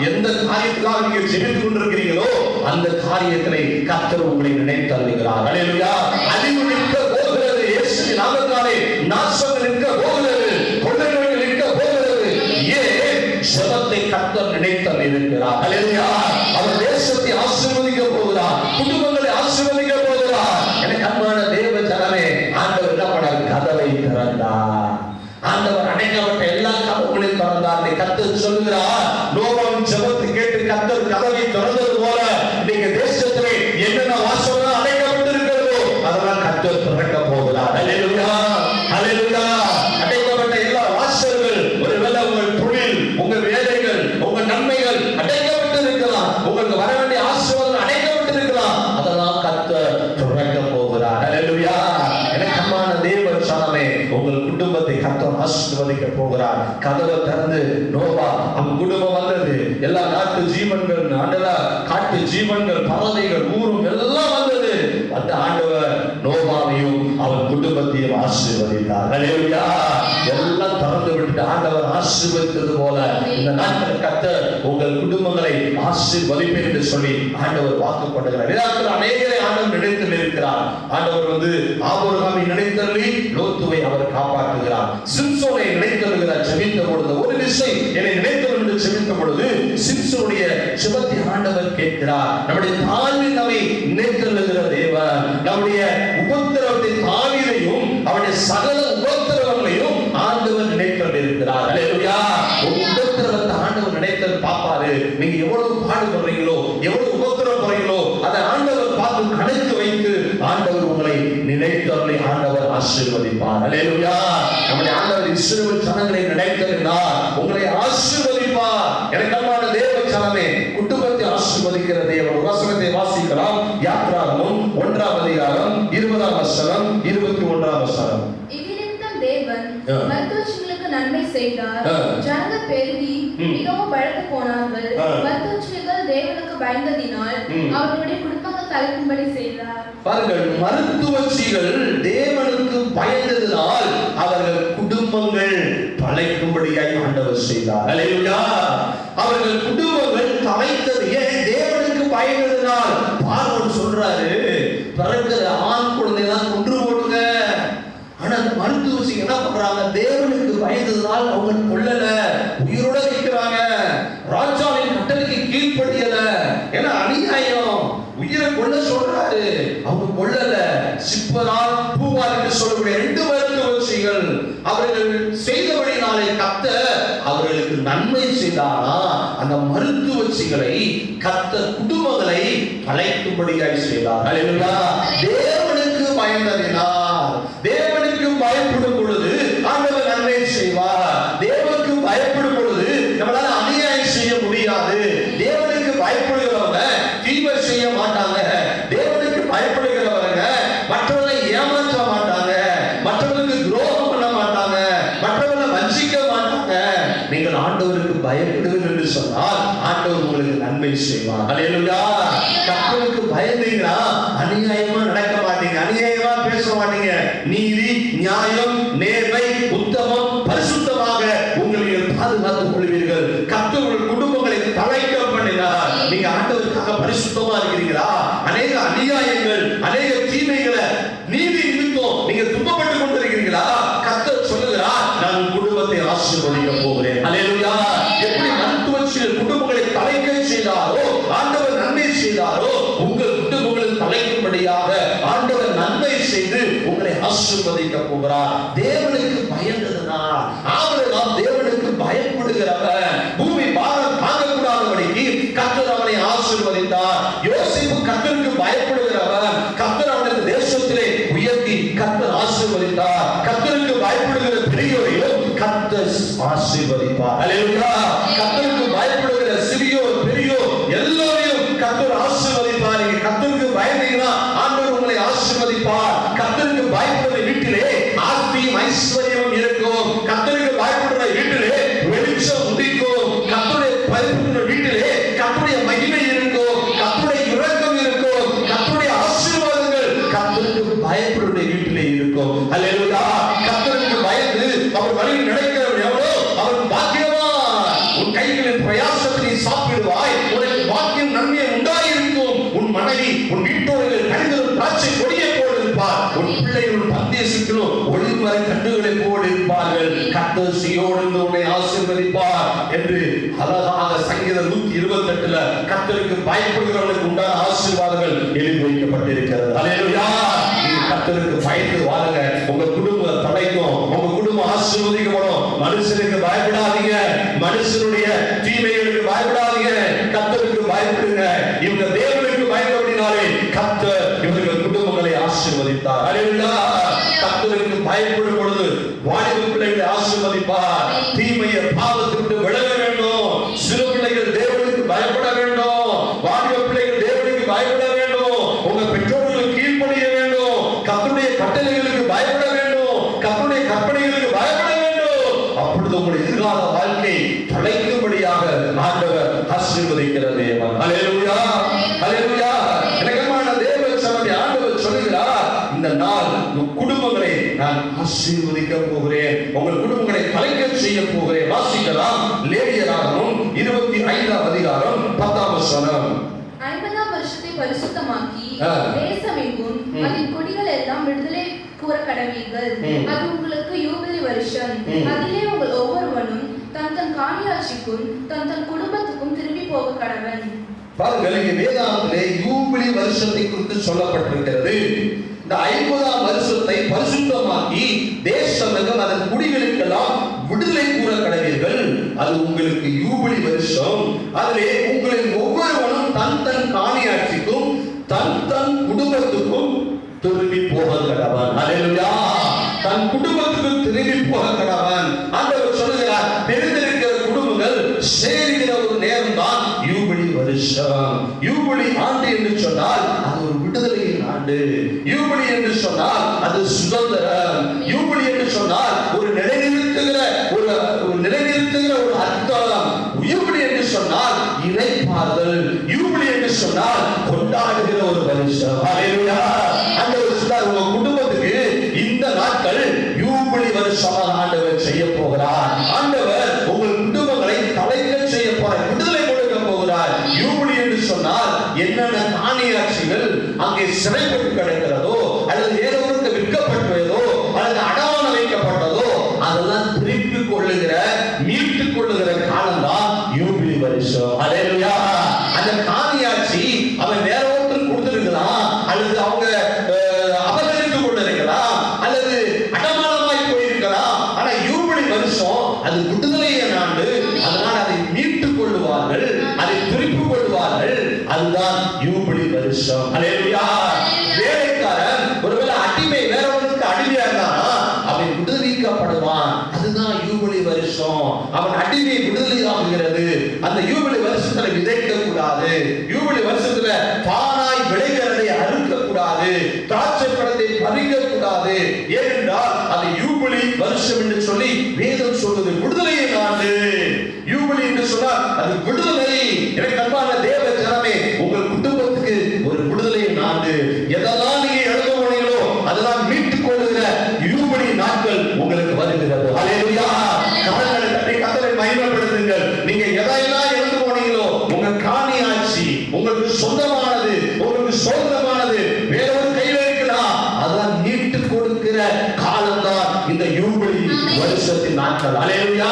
A: எந்த காரியத்துக்காக நீங்க ஜெபித்துக் கொண்டிருக்கிறீங்களோ அந்த காரியத்தை கர்த்தர் உங்களை நினைத்தருகிறார். அல்லேலூயா. அழிவு நிற்க போகிறது, இயேசுவின் நாமத்தினாலே நாசம் நிற்க போகிறது, கொள்ளை நோய் நிற்க போகிறது. ஏன்? ஜெபத்தை கர்த்தர் நினைத்தருகிறார். அல்லேலூயா. அவர் தேசத்தை ஆசீர்வதிக்க போகிறார், குடும்பங்களை ஆசீர்வதிக்க போகிறார். எனக்கு அன்பான தேவ ஜனமே, ஆண்டவர் என்ன பண்ணார்? கதவை திறந்தார். ஆண்டவர் அடைக்கப்பட்ட எல்லா கதவுகளையும் திறந்தார். கர்த்தர் சொல்லுகிறார், நோவாவின் ஜெபத்தை கேட்டு கர்த்தர் கதவை திறந்தது போல நீங்க தேசத்திலே என்னென்ன வாசல்கள் அடைக்கப்பட்டிருக்கிறதோ அதெல்லாம் கர்த்தர் திறக்க போகிறார். அல்லேலூயா. அல்லேலூயா. அடைக்கப்பட்ட எல்லா வாசல்கள், ஒருவேளை உங்கள் தொழில், உங்கள் வேலைகள், உங்கள் நன்மைகள் அடைக்கப்பட்டிருக்கலாம், உங்களுக்கு வர வேண்டிய ஆசீர்வாதம் அடைக்கப்பட்டிருக்கலாம், அதெல்லாம் கர்த்தர் திறக்க போகிறார். அல்லேலூயா. எனக்கு அன்பான தேவ ஜனமே, உங்கள் குடும்பத்தை கர்த்தர் ஆசீர்வதிக்க போகிறார். கதவை திறந்து நோவா அவன் குடும்பம் வந்தது. எல்லா நாட்டு ஜீவன்கள், காட்டு ஜீவன்கள், பறவைகள், ஊரும் எல்லாம் வந்தது. அந்த ஆண்டவர் நோவாவையும் அவன் குடும்பத்தையும் ஆசீர்வதித்தார். அல்லேலூயா. எல்லாம் திறந்து விட்டு ஆண்டவர் ஆசீர்வதித்தது போல இந்த நாட்கள் கர்த்தர் உங்கள் குடும்பங்களை ஆசீர்வதிப்பேன் என்று சொல்லி ஆண்டவர் வாக்கு பண்ணுகிறார். அநேகரை ஆண்டவர் நினைத்து இருக்கிறார். ஆண்டவர் ஆபிரகாமை நினைத்தருளி லோத்துவை அவர் காப்பாற்றுகிறார். சிம்சோனை நினைத்தருகிறார். ஜெபித்த பொழுது ஒரு விசை என்னை நினைத்தருள் என்று ஜெபித்த பொழுது சிம்சோனுடைய ஜெபத்தை ஆண்டவர் கேட்கிறார். நம்முடைய தாழ்வில் நம்மை ஆண்டவர் உங்களை நினைத்தவர்களை ஆண்டவர் ஆசீர்வதிப்பார். அல்லேலூயா. நம்முடைய ஆண்டவர் இஸ்ரவேல் ஜனங்களை நினைத்தறினார், உங்களை ஆசீர்வதிப்பார். எனக்கு அன்பான தேவ ஜனமே, குடும்பத்தை ஆசீர்வதிக்கிற தேவன். வசனத்தை வாசிக்கலாம். யாத்ராகமம் 1ஆம் அதிகாரம் 20ஆம் வசனம் 21ஆம் வசனம்.
B: இவ்விதம் தேவன் மருத்துவர்களுக்கு நன்மை செய்தார். ஜனங்கள் பெருகி மிகவும் பலத்து போனார்கள். மருத்துவர்கள் தேவனுக்கு பயந்ததினால் அவர்களுடைய குடும்பங்கள் தலைக்கும்படி செய்தார்.
A: பாருங்கள், மருத்துவச்சிகள் தேவனுக்கு பயந்ததினால் அவர்கள் குடும்பங்கள் தலைக்கும்படியாய் ஆண்டவர் செய்தார். அல்லேலூயா. அவர்கள் குடும்பங்கள் தலைத்தது ஏன்? தேவனுக்கு பயந்ததினால். பார்வோன் சொல்றாரு, பிறக்கிற ஆண் குழந்தை தான் கொன்று போடுங்க. ஆனா அந்த மருத்துவச்சி என்ன பண்றாங்க? தேவனுக்கு பயந்ததினால் அவங்க கொல்லல, உயிரோட இருக்கிறாங்க. ராஜாவின் கட்டளைக்கு கீழ்ப்படியல. ஏன்னா அநியாயம், உயிரை கொல்ல சொல்றாரு, அவங்க கொல்லல. சிப்பரால் பூவால் என்று சொல்லக்கூடிய 2 மருத்துவச்சிகள் அவர்கள் செய்தபடினாலே கர்த்தர் அவர்களுக்கு நன்மை செய்தாரா? அந்த மருத்துவச்சிகளை கர்த்தர் குடும்பங்களை கலைக்கும்படியாய் செய்தார். அல்லேலூயா. தேவனுக்கு பயந்ததினால், தேவனுக்கு பயப்படும் பொழுது ஆண்டவர் நன்மை செய்வார். தேவனுக்கு பயப்படும் பொழுது நம்மளால அநியாயம் செய்ய முடியாது. தேவனுக்கு பயப்படுகிறவங்க தீமை செய்ய மாட்டாங்க. தேவனுக்கு பயப்படுகிறவங்க மற்றவர்களை ஏமாற்ற மாட்டாங்க, மற்றவர்களுக்கு துரோகம் பண்ண மாட்டாங்க, மற்றவர்களை வஞ்சிக்க மாட்டாங்க. நீங்கள் ஆண்டவருக்கு பயப்படுவீர்கள் என்று சொன்னால் ஆண்டவர் உங்களுக்கு நன்மை செய்வார். அல்லேலூயா. கர்த்தருக்கு பயந்தீங்கன்னா அநியாயமா நடக்க மாட்டீங்க, அநியாயமா பேச மாட்டீங்க. நீதி, நியாயம், நேர்மை, உத்தமம், பரிசுத்தமாக உங்களை பாதுகாத்துக் கொள்வீர்கள். கர்த்தர் உங்கள் குடும்பங்களை தலைக்க பண்ணினார். நீங்க ஆண்டவருக்காக பரிசுத்தமா இருக்கிறீங்களா? அநேக அநியாயங்கள், அநேக தீமைகளை நீதி நிமித்தம் நீங்க துன்பப்பட்டு கொண்டிருக்கிறீங்களா? கர்த்தர் சொல்லுகிறார், நான் குடும்பத்தை ஆசீர்வதிக்க போகிறேன். அல்லேலூயா. எப்படி மருத்துவச்சிகள் குடும்பங்களை தலைக்க செய்தாரோ, ஆண்டவர் நன்மை செய்தாரோ, உங்கள் குடும்பங்களுக்கு தலைக்கும்படியாக ஆண்டவர் நன்மை செய்து உங்களை ஆசீர்வதிக்க போகிறார். தேவனுக்கு பயந்ததனால் ஆபிரகாம் தேவனுக்கு பயப்படுகிறவன். பூமி பாரம் தாங்கக்கூடாதபடிக்கு கர்த்தர் அவனை ஆசீர்வதித்தார். யோசேப்பு கர்த்தருக்கு பயப்படுகிறவன். கர்த்தர் அவனுக்கு தேசத்திலே உயர்த்தி கர்த்தர் ஆசீர்வதித்தார். கர்த்தருக்கு பயப்படுகிற பெரியோரையும் கர்த்தர் ஆசீர்வதிப்பார். அல்லேலூயா. கர்த்தருக்கு பயப்படுகிற சிறியோர் பெரியோர் எல்லோரையும் கர்த்தர் ஆசீர்வதிப்பார். நீங்க கர்த்தருக்கு பயந்தீங்கன்னா ஆண்டவர் உங்களை ஆசீர்வதிப்பார். கர்த்தருக்கு பயப்படுற வீட்டிலே ஆஸ்தியும் ஐஸ்வர்யமும் இருக்கும். கர்த்தருக்கு பயப்படுற வீட்டிலே வெளிச்சம் உதிக்கும். கர்த்தருடைய பயப்படுற வீட்டிலே கர்த்தருடைய மகிமை இருக்கும், கர்த்தருடைய இரக்கம் இருக்கும், கர்த்தருடைய ஆசீர்வாதங்கள் கர்த்தருக்கு பயப்படுற வீட்டிலே இருக்கும். அல்லேலூயா. கர்த்தருக்கு பயந்து அவர் வழியில் நடக்கிறவர் எவனோ அவன் பாக்கியவான். உன் கைகளின் பிரயாசத்தை நீ சாப்பிடுவாய், உனக்கு பாக்கியம் நன்மை உண்டாயிருக்கும். உன் மனைவி உன் வீட்டோர்கள் கனிதரும் திராட்சை கொடியை போல் இருப்பார். உன் பிள்ளைகள் பந்தேசிகளும் ஒளிமர கண்டுகளை போல் இருப்பார்கள். கர்த்தர் சீயோனிலிருந்து உன்னை ஆசீர்வதிப்பார் என்று அழகாக சங்கீதம் 128ல கர்த்தருக்கு பயப்படுகிறவர்களுக்கு உண்டான ஆசீர்வாதங்கள் எழுதி வைக்கப்பட்டிருக்கிறது. அல்லேலூயா. நீங்க கர்த்தருக்கு பயந்து வாழுங்க. உங்க குடும்பம் தலைக்கும், உங்க குடும்பம் ஆசீர்வதிக்கப்படும். மனுஷனுக்கு பயப்படாதீங்க, மனுஷனுடைய தீமைகளுக்கு பயப்படாதீங்க, கர்த்தருக்கு பயப்படுங்க. இவங்க தேவனுக்கு பயப்படினாலே கர்த்தர் இவர்கள் குடும்பங்களை ஆசீர்வதித்தார். அல்லேலூயா. கர்த்தருக்கு பயப்படும் பொழுது வாலிப பிள்ளைகளை ஆசீர்வதிப்பார். தீமையை பாவத்தை விட்டு விலக வேண்டும். சிறு பிள்ளைகள் தேவனுக்கு பயப்பட வேண்டும். வாலிப பிள்ளைகள் தேவனுக்கு பயப்பட வேண்டும். உங்க பெற்றோர்களுக்கு கீழ்ப்படிய வேண்டும். கர்த்தருடைய கட்டளைகளுக்கு பயப்பட வேண்டும். கர்த்தருடைய கற்பனைகளுக்கு பயப்பட வேண்டும். அப்பொழுது உங்களுடைய எதிர்கால வாழ்க்கை தலைக்கும்படியாக ஆண்டவர் ஆசீர்வதிக்கிற தேவன். அல்லேலூயா. அல்லேலூயா. எனக்கமான தேவ சபையை ஆண்டவர் சொல்லுகிறார், இந்த நாள் உங்கள் குடும்பங்களை நான் ஆசீர்வதிக்க போகிறேன், உங்கள் குடும்பங்களை கலைக்க செய்ய போகிறேன். வாசிக்கலாம். லேவியராகமம் 25ஆம் அதிகாரம் 10ஆம் வசனம்.
B: 50ஆம் வருஷத்தை பரிசுத்தமாக்கி தேசமெங்கும் அதின் குடிகள் எல்லாம் விடுதலை கூற கடவீர்கள். அது உங்களுக்கு யூபிலி வருஷம். அதிலே உங்கள் ஒவ்வொருவனும் தன் தன் காணியாட்சிக்கும் தன் தன் குடும்பத்துக்கும் திரும்பி போக கடவன்.
A: பாருங்கள், இங்கே வேதாகமத்திலே யூபிலி வருஷத்தை குறித்து சொல்லப்பட்டிருக்கிறது. இந்த 50ஆம் வருஷத்தை பரிசுத்தமாக்கி தேசமெங்கும் அதன் குடிகளுக்கெல்லாம் விடுதலை கூற கடவீர்கள். அது உங்களுக்கு யூபிலி வருஷம். அதிலே உங்களின் ஒவ்வொருவனும் தன் தன் காணியாட்சிக்கும் தன் தன் குடும்பத்துக்கும் திரும்பி போக கடவன். ஹல்லேலூயா. தன் குடும்பத்துக்கு திரும்பி போக கடவன். ஆண்டவர் சொல்லுகிறார், பிரிந்திருக்கிற குடும்பங்கள் சேருகிற ஒரு நேரம் தான் யூபிலி வருஷம். யூபிலி ஆண்டு என்று சொன்னால் அது ஒரு விடுதலையின் ஆண்டு. யூபிலி என்று சொன்னால் அது சுதந்திரம். யூபிலி என்று சொன்னால் ஒரு நிலைநிறுத்துகிற ஒரு அர்த்தம். யூபிலி என்று சொன்னால் இறைப்பாதல். யூபிலி என்று சொன்னால் கொண்டாடுகிற ஒரு வருஷம். ஹல்லேலூயா. ஆண்டவர் சொல்றார், உங்க குடும்பத்துக்கு இந்த நாட்கள் யூபிலி வருஷமாக ஆண்டவர் செய்ய போகிறார். ஆண்டவர் உங்கள் குடும்பங்களை தலைக்க செய்ய போறார், விடுதலை கொடுக்க போகிறார். யூபிலி என்று சொன்னால் என்னென்ன காணியாட்சிகள் அங்கே சிறைப்பட்டு கிடக்கிறதோ அல்லது ஏதோருக்கு விற்கப்பட்டதோ அல்லது அடமான வைக்கப்பட்டதோ அதெல்லாம் திருப்பிக் கொள்ளுகிற மீட்டுக் கொள்ளுகிற காலம் தான் யூபிலி வருஷம். ஹல்லேலூயா. அந்த காணியாட்சி அவன் வேற ஒருத்தர் கொடுத்திருக்கலாம், அல்லது அவங்க அபகரித்து கொண்டிருக்கலாம், அல்லது அடமானமாய் போயிருக்கலாம். ஆனா யூபிலி வருஷம் அது விடுதலையின் ஆண்டு. அதனால் அதை மீட்டுக் கொள்ளுவார்கள், அதை திருப்பிக் கொள்வார்கள். அதுதான் யூபிலி வருஷம். ஹல்லேலூயா. வேலைக்காரன் ஒருவேளை அடிமை வேற ஒருவருக்கு அடிமையா இருந்தானா அவன் விடுவிக்கப்படுவான். அதுதான் யூபிலி வருஷம். அவன் அடிமை விடுதலை ஆகுகிறது. அந்த யூபிலி வருஷத்துல விதைக்க கூடாது. யூபிலி வருஷத்துல பானாய் விளைகிறதை அறுக்க கூடாது, திராட்சை பழத்தை பறிக்க கூடாது. ஏனென்றால் அது யூபிலி வருஷம் என்று சொல்லி வேதம் சொல்வது விடுதலையின் ஆண்டு. யூபிலி என்று சொன்னால் அது விடுதலை. எனக்கு அன்பான தேவ ஜனமே, உங்கள் குடும்பத்துக்கு ஒரு விடுதலையின் ஆண்டு. எதெல்லாம் நீங்க எழுத போனீங்களோ அதெல்லாம் மீட்டுக் கொள்ளுகிற யூபிலி நாட்கள் உங்களுக்கு வருகிறது. ஹல்லேலூயா. கரங்களை தட்டி கர்த்தரை மகிமைப்படுத்துங்கள். நீங்க எதையெல்லாம் எழுத போனீங்களோ உங்க காணியாட்சி உங்களுக்கு சொந்தமானது, உங்களுக்கு சொந்தமானது வேற ஒரு கையில இருக்கலாம், அதெல்லாம் மீட்டுக் கொடுக்கிற காலம்தான் இந்த யூபிலி வருஷத்தின் நாட்கள். ஹல்லேலூயா.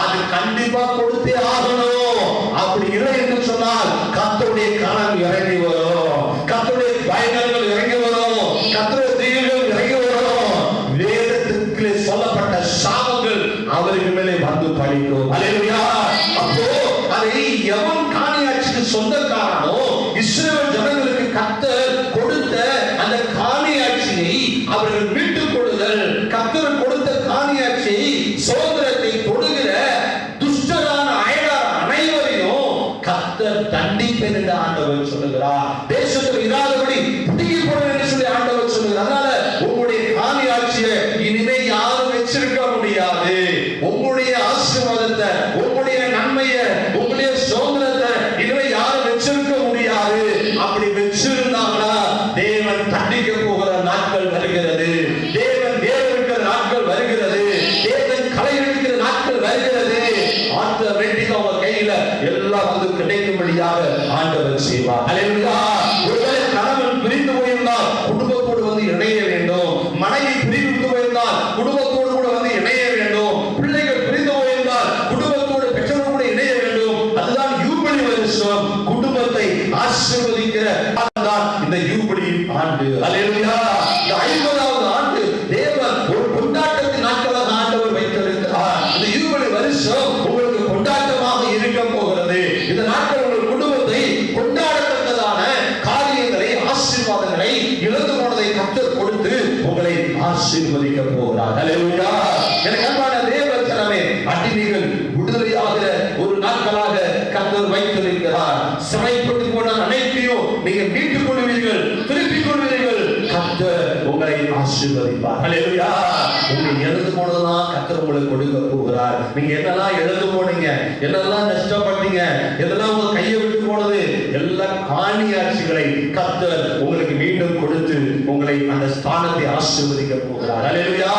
A: அது கண்டிப்பா கொடுத்தே ஆகணும். அப்படி இல்லை என்று சொன்னால் கர்த்தருடைய கரம் இறங்கி வரும், கர்த்தருடைய பயங்கரங்கள் இறங்கி வரும், கர்த்தருடைய தீர்வுகள் இறங்கி வரும். வேதத்திலே சொல்லப்பட்ட சாபங்கள் அவருக்கு மேலே வந்து பலிக்கும். ஹல்லேலூயா. அப்போ அதை எவன் காணியாட்சிக்கு சொந்தக்காரனோ, இஸ்ரவேல் ஜனங்களுக்கு கர்த்தர் கொடுத்த அந்த காணியாட்சியை அவர்கள் மீட்டுக் கொள்ளுதல், கர்த்தர் கொடுத்த காணியாட்சியை சோதரத்தை கொடுக்கிற துஷ்டரான அயலார் அனைவரையும் கர்த்தர் தண்டிப்பேன் என்று ஆண்டவர் சொல்லுகிறார். தேசத்தில் இராதபடி பிடுங்கி போடுவேன் என்று சொல்லி ஆண்டவர் சொல்லுகிறார். அதனால உங்களுடைய காணியாட்சியை இனிமே யாரும் வச்சிருக்க முடியாது. உங்களுடைய ஆசீர்வாதத்தை, உங்களுடைய நன்மையை, உங்களுடைய சுதந்திரத்தை இனிமே யாரும் வச்சிருக்க முடியாது. அப்படி வச்சிருந்தாங்கன்னா தேவன் தண்டிக்க போகிற நாட்கள் வருகிறது. தேவன் வேறெடுக்கிற நாட்கள் வருகிறது. தேவன் களை எடுக்கிற நாட்கள் வருகிறது. ஆட்டோமேட்டிக்கா உங்க கையில எல்லாம் வந்து கிடைக்கும்படியாக ஆண்டவர் செய்வார். ஹல்லேலூயா. ஒருவேளை கணவன் பிரிந்து போயிருந்தால் குடும்பத்தோடு வந்து இணைய வேண்டும். மனைவி பிரிந்து போயிருந்தால் குடும்பத்தோடு கூட வந்து இணைய வேண்டும். பிள்ளைகள் பிரிந்து போயிருந்தால் குடும்பத்தோடு பெற்றோரோடு கூட இணைய வேண்டும். அதுதான் யூபிலி வருஷம். குடும்பத்தை ஆசீர்வதிக்கிற அதுதான் இந்த யூபிலி ஆண்டு. ஹல்லேலூயா. இந்த 50வது ஆண்டு தேவன் ஒரு கொண்டாட்டத்தின் நாட்களாக ஆண்டவர் வைத்திருக்கிறார். இந்த யூபிலி வருஷம் உங்களுக்கு கொண்டாட்டமாக இருக்க போகிறது. இந்த நாட்கள் உங்கள் குடும்பத்தை கொண்டாடத்தக்கதான காரியங்களை, ஆசீர்வாதங்களை, இழந்து போனதை கர்த்தர் கொடுத்து உங்களை ஆசீர்வதிக்க போகிறார். ஹல்லேலூயா. எனக்கு அன்பான தேவ ஜனமே, அடிமைகள் விடுதலையாகிற ஒரு நாட்களாக கர்த்தர் வைத்திருக்கிறார். சிறைப்பட்டு போன அனைத்தையும் நீங்க மீட்டுக் கொள்வீர்கள், திருப்பிக் கொள்வீர்கள். கர்த்தர் உங்களை ஆசீர்வதிப்பார். ஹல்லேலூயா. உங்க இழந்து போனதெல்லாம் கர்த்தர் உங்களுக்கு கொடுக்க போகிறார். நீங்க என்னெல்லாம் இழந்து போனீங்க, என்னெல்லாம் நஷ்டப்பட்டீங்க, எதெல்லாம் உங்க கையை விட்டு போனது, எல்லா காணியாட்சிகளை கர்த்தர் உங்களுக்கு மீண்டும் கொடுத்து உங்களை அந்த ஸ்தானத்தை ஆசீர்வதிக்க போகிறார். ஹல்லேலூயா.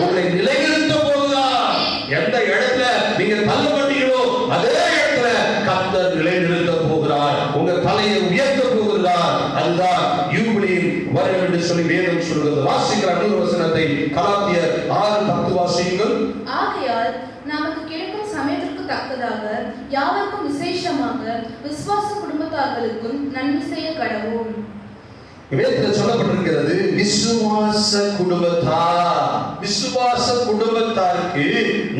A: உங்களை நிலைநிறுத்த போகிறார். எந்த இடத்துல நீங்க தள்ளப்பட்டீங்களோ அதே இடத்துல கர்த்தர் நிலைநிறுத்த போகிறார். உங்க தலையை உயர்த்த போகிறார். அதுதான் யூபிலியின் வரும் என்று சொல்லி வேதம் சொல்கிறது. வாசிக்கிற இன்னொரு வசனத்தை கலாத்தியர் 6:10 வாசியுங்கள்.
B: ஆகையால் நமக்கு கிடைக்கும் சமயத்திற்கு தக்கதாக யாவருக்கும் விசேஷமாக விசுவாச குடும்பத்தார்களுக்கும் நன்மை செய்ய கடவோம்.
A: வேதத்தில் சொல்லப்பட்டிருக்கிறது விசுவாச குடும்பத்தார், விசுவாச குடும்பத்தாருக்கு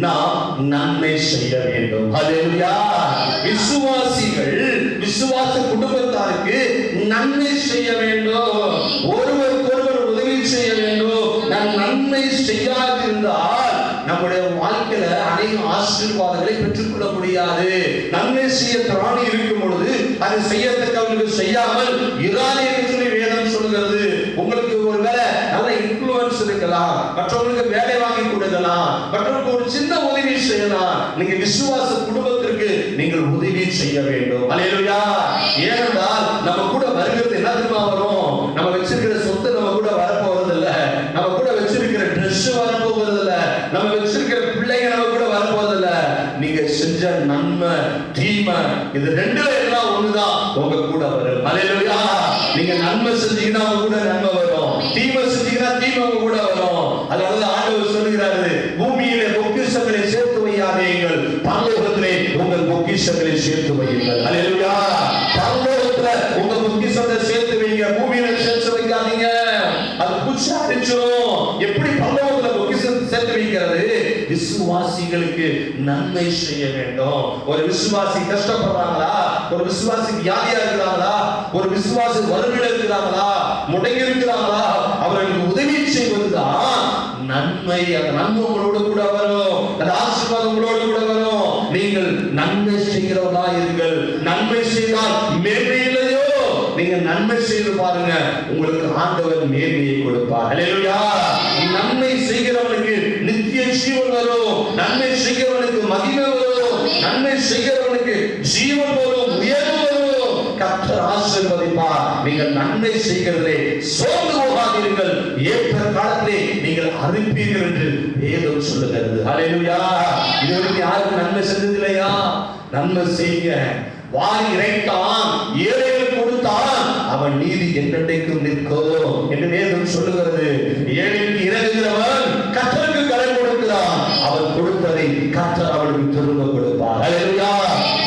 A: நாம் நன்மை செய்ய வேண்டும். ஹல்லேலூயா. விசுவாசிகள் விசுவாச குடும்பத்தாருக்கு நன்மை செய்ய வேண்டும். ஒருவருக்கொருவர் செய்யாதிருந்தால் நம்முடைய வாழ்க்கையில அநேக ஆசீர்வாதங்களை பெற்றுக்கொள்ள முடியாது. நன்மை செய்ய திராணி இருக்கும் பொழுது அது செய்யத்தக்கவர்களுக்கு செய்யாமல் இராதே என்று சொல்லி வேதம் சொல்கிறது. உங்களுக்கு ஒரு வேலை நல்ல இன்ஃப்ளூயன்ஸ் இருக்கலாம், மற்றவங்களுக்கு வேலை வாங்கி கொடுக்கலாம், மற்றவங்களுக்கு ஒரு சின்ன உதவி செய்யலாம். நீங்க விசுவாச குடும்பத்திற்கு நீங்கள் உதவி செய்ய வேண்டும். அல்லேலூயா. ஏனென்றால் நம்ம கூட வருகிறது என்ன தெரியுமா வரும்? நம்ம வச்சிருக்கிற சொத்து நம்ம கூட வரப்போறது இல்ல, நம்ம கூட வச்சிருக்கிற ட்ரெஸ் வரப்போறது இல்ல, நம்ம வச்சிருக்கிற பிள்ளைங்க நம்ம கூட வரப்போறது இல்ல. நீங்க செஞ்ச நன்மை தீமை இது ரெண்டுல எல்லாம் ஒண்ணுதான் உங்க கூட வரும். அல்லேலூயா. நீங்க நன்மை செஞ்சீங்கன்னா உங்க கூட நன்மை வரும், தீமை செஞ்சீங்கன்னா தீமை உங்க கூட வரும். அதனால ஆண்டவர் சொல்லுகிறாரு, பூமியிலே பொக்கிஷங்களை சேர்த்து வையாதீர்கள், பரலோகத்திலே உங்கள் பொக்கிஷங்களை சேர்த்து வையுங்கள். அல்லேலூயா. பரலோகத்துல உங்க பொக்கிஷத்தை சேர்த்து வைங்க, பூமியில சேர்த்து வைக்காதீங்க, அது பூச்சி அடிச்சிடும். எப்படி பரலோகத்துல பொக்கிஷத்தை சேர்த்து வைக்கிறது? விசுவாசிகளுக்கு நன்மை செய்ய வேண்டும். ஒரு விசுவாசி கஷ்டப்படுறாங்களா, ஒரு விசுவாசி வியாதியா இருக்கிறாங்களா, ஒரு விசுவாசி வறுமையில இருக்கிறாங்களா, முடங்கி இருக்கிறாங்களா, அவர்களுக்கு உதவி செய்வதுதான் நன்மை. அந்த நன்மை உங்களோடு கூட வரும், அந்த ஆசீர்வாதம் உங்களோடு கூட வரும். நீங்கள் நன்மை செய்கிறவர்களா இருங்கள். நன்மை செய்தால் மேன்மை இல்லையோ, நீங்க நன்மை செய்து பாருங்க, உங்களுக்கு ஆண்டவர் மேன்மையை கொடுப்பார். அல்லேலூயா. நன்மை செய்கிறவனுக்கு நித்திய ஜீவன் வரும், நன்மை செய்கிறவனுக்கு மகிமை வரும், நன்மை செய்கிறவனுக்கு ஜீவன் வரும், உயர்வு வரும். கர்த்தர் ஆசீர்வதிப்பார். நீங்கள் நன்மை செய்கிறதிலே சோர்ந்து போகாதீர்கள், ஏற்ற காலத்திலே நீங்கள் அறுப்பீர்கள் என்று வேதம் சொல்லுகிறது. அல்லேலூயா. இதுவரைக்கும் யாருக்கு நன்மை செஞ்சதில்லையா? நன்மை செய்ய. வாரி இறைத்தான், ஏழைகளுக்கு கொடுத்தான், அவன் நீதி என்றென்றைக்கும் நிற்கும் என்று வேதம் சொல்லுகிறது. ஏழைக்கு இறங்குகிறவன் கர்த்தருக்கு கடன் கொடுக்கிறான், அவன் கொடுத்ததை கர்த்தர் அவனுக்கு திரும்ப கொடுப்பார். அல்லேலூயா.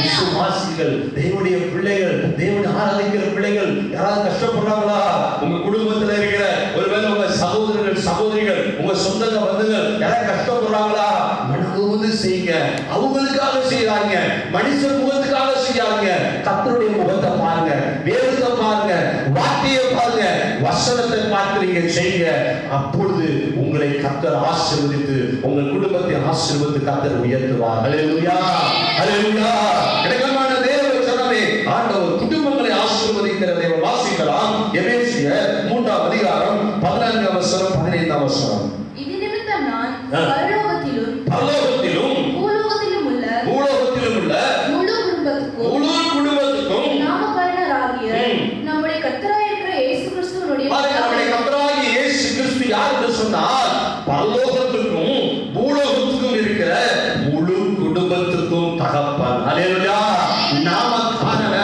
A: விசுவாசிகள், தேவனுடைய பிள்ளைகள், தேவனை ஆராதிக்கிற பிள்ளைகள் யாராவது கஷ்டப்படுறாங்களா? உங்க குடும்பத்தில் இருக்கிற ஒருவேளை உங்க சகோதரர்கள் சகோதரிகள், உங்க சொந்த பந்துகள் யாராவது கஷ்டப்படுறாங்களா? மனமுவந்து செய்யுங்க. அவங்களுக்காக செய்யறாங்க, மனுஷன் முகத்துக்காக செய்யாங்க. கர்த்தருடைய முகத்தை பாருங்க, வேதத்தை பாருங்க, வார்த்தையை பாருங்க, வசனத்தை பார்த்து நீங்க செய்யுங்க. அப்பொழுது உங்களை கர்த்தர் ஆசீர்வதித்து உங்கள் குடும்பத்தை ஆசீர்வதித்து கர்த்தர் உயர்த்துவார். அல்லேலூயா. அல்லேலூயா. இரக்கமான தேவ ஜனமே, ஆண்டவர் குடும்பங்களை ஆசீர்வதிக்கிற தேவன். வாசிக்கலாம் எபேசியர் 3ஆம் அதிகாரம் 14ஆம் வசனம் 15ஆம் வசனம்.
B: இது நிமித்தம் நான் பரலோகத்திலும்
A: பூலோகத்திலும் உள்ள முழு குடும்பத்துக்கும்
B: நாமகரணராகிய நம்முடைய கர்த்தராயிருக்கிற இயேசு கிறிஸ்துவினுடைய
A: கர்த்தராகிய இயேசு கிறிஸ்து யார் என்று சொன்னால், பரலோகத்துக்கும் பூலோகத்துக்கும் இருக்கிற முழு குடும்பத்துக்கும் தகப்பன். அல்லேலூயா. நாமக்காரன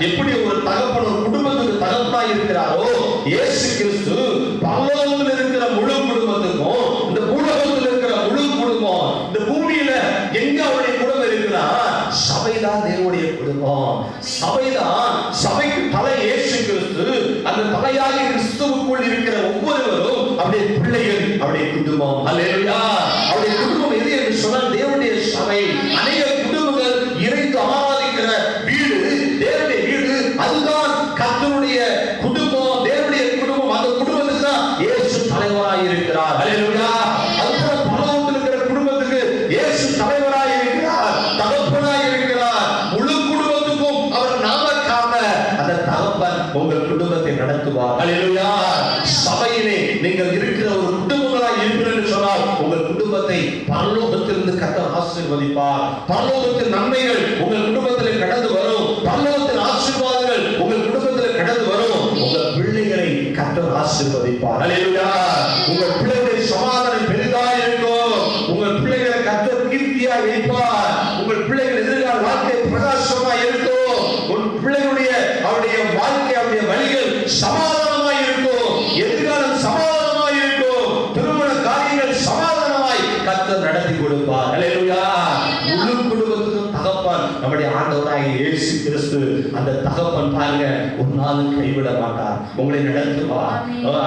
A: எப்படி ஒரு தகப்பன் ஒரு குடும்பத்துக்கு தகப்பனாய் இருக்கிறாரோ, இயேசு கிறிஸ்து பரலோகத்தில் இருக்கிற முழு குடும்பத்துக்கும், இந்த பூலோகத்தில் இருக்கிற முழு குடும்பம், இந்த பூமியில எங்க அவருடைய குடும்பம் இருக்குன்னா சபைதான் தேவனுடைய குடும்பம். சபைதான், சபைக்கு தலை இயேசு கிறிஸ்து. அந்த தலையாகிய கிறிஸ்துவுக்குள் இருக்கிற ஒவ்வொருவரும் அவருடைய பிள்ளைகள், அவருடைய குடும்பம். அல்லேலூயா. அவருடைய குடும்பம் எது என்று சொன்னால் தேவனுடைய சபை. அநேக குடும்பங்கள் இறைந்து ஆராதிக்கிற வீடு, தேவனுடைய வீடு, அதுதான் கர்த்தருடைய குடும்பம், தேவனுடைய குடும்பம். அந்த குடும்பத்துக்கு தான் இயேசு தலைவராய் இருக்கிறார். அல்லேலூயா. அதுபோல பரலோகத்தில் இருக்கிற குடும்பத்துக்கு இயேசு தலைவராய் இருக்கிறார், தகப்பனாய் இருக்கிறார். முழு குடும்பத்துக்கும் அவர் நாமக்காரர். அந்த தகப்பன் உங்கள் குடும்பத்தை நடத்துவார். அல்லேலூயா. சபையிலே நீங்கள் இருக்கிற ஒரு குடும்பங்களாய் இருக்கிறீர்கள் என்று சொன்னால் உங்கள் குடும்பத்தை பரலோகத்திலிருந்து கர்த்தர் ஆசீர்வதிப்பார். பரலோகத்தின் நன்மைகள் உங்கள் குடும்பத்தில் கடந்து வரும், பரலோகத்தின் ஆசீர்வாதங்கள் உங்கள் குடும்பத்தில் கடந்து வரும். உங்கள் பிள்ளைகளை கர்த்தர் ஆசீர்வதிப்பார். அல்லேலூயா. உங்கள் பிள்ளைகளுடைய சமாதானம் பெரிதாய் இருக்கும். உங்கள் பிள்ளைகளை கர்த்தர் கீர்த்தியாய் வைப்பார். உங்கள் பிள்ளைகள் எதிர்கால வாழ்க்கை பிரகாசமாய் இருக்கும். உங்கள் பிள்ளைகளுடைய அவருடைய வாழ்க்கை, அவருடைய வழிகள் சமாதானமாய் இருக்கும். எதிர்காலம் சமாதானமாய் இருக்கும். திருமண காரியங்கள் சமாதானமாய் கர்த்தர் நடத்தி கொடுப்பார். அல்லேலூயா. முழு குடும்பத்துக்கும் தகப்பன் நம்முடைய ஆண்டவராகிய இயேசு கிறிஸ்து. அந்த தகப்பன் பாருங்க, ஒரு நாளும் கைவிட மாட்டார். உங்களை நடத்துவார்.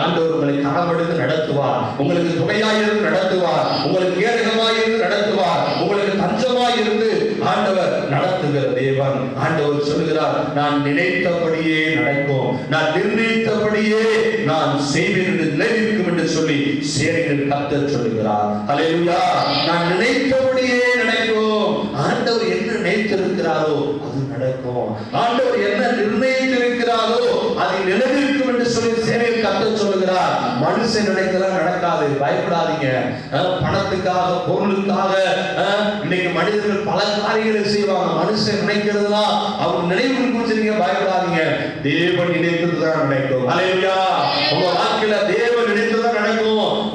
A: ஆண்டவர் உங்களை கரமெடுத்து நடத்துவார். உங்களுக்கு துணையாயிருந்து நடத்துவார். உங்களுக்கு ஏகமாயிருந்து நடத்துவார். உங்களுக்கு தஞ்சமாயிருந்து ஆண்டவர் நடத்துகிற தேவன். ஆண்டவர் சொல்கிறார், நான் நினைத்தபடியே நடக்கும், நான் நிர்ணயித்தபடியே நான் செய்வேன் என்று நிலைநிற்கும் என்று சொல்லி சொல்லி சேனைகளின் கர்த்தர் சொல்லுகிறார். ஹல்லேலூயா. நான் நினைத்தபடியே நடக்கும். ஆண்டவர் என்ன நினைத்திருக்கிறாரோ அது நடக்கும். ஆண்டவர் என்ன நிர்ணயித்திருக்கிறாரோ அது நிலைநிற்கும் என்று சொல்லி சேனையில் கர்த்தர் சொல்லுகிறார். மனுஷன் நினைத்தெல்லாம் நடக்காது. பயப்படாதீங்க. பணத்துக்காக பொருளுக்காக இன்னைக்கு மனிதர்கள் பல காரியங்களை செய்வாங்க. மனுஷன் நினைக்கிறதுதான் அவங்க நினைவு குறிச்சு பயப்படாதீங்க. தேவன் நினைத்ததுதான் நடக்கும். ஹல்லேலூயா. உங்க வாழ்க்கையில தேவன் நினைத்ததுதான் நடக்கும்.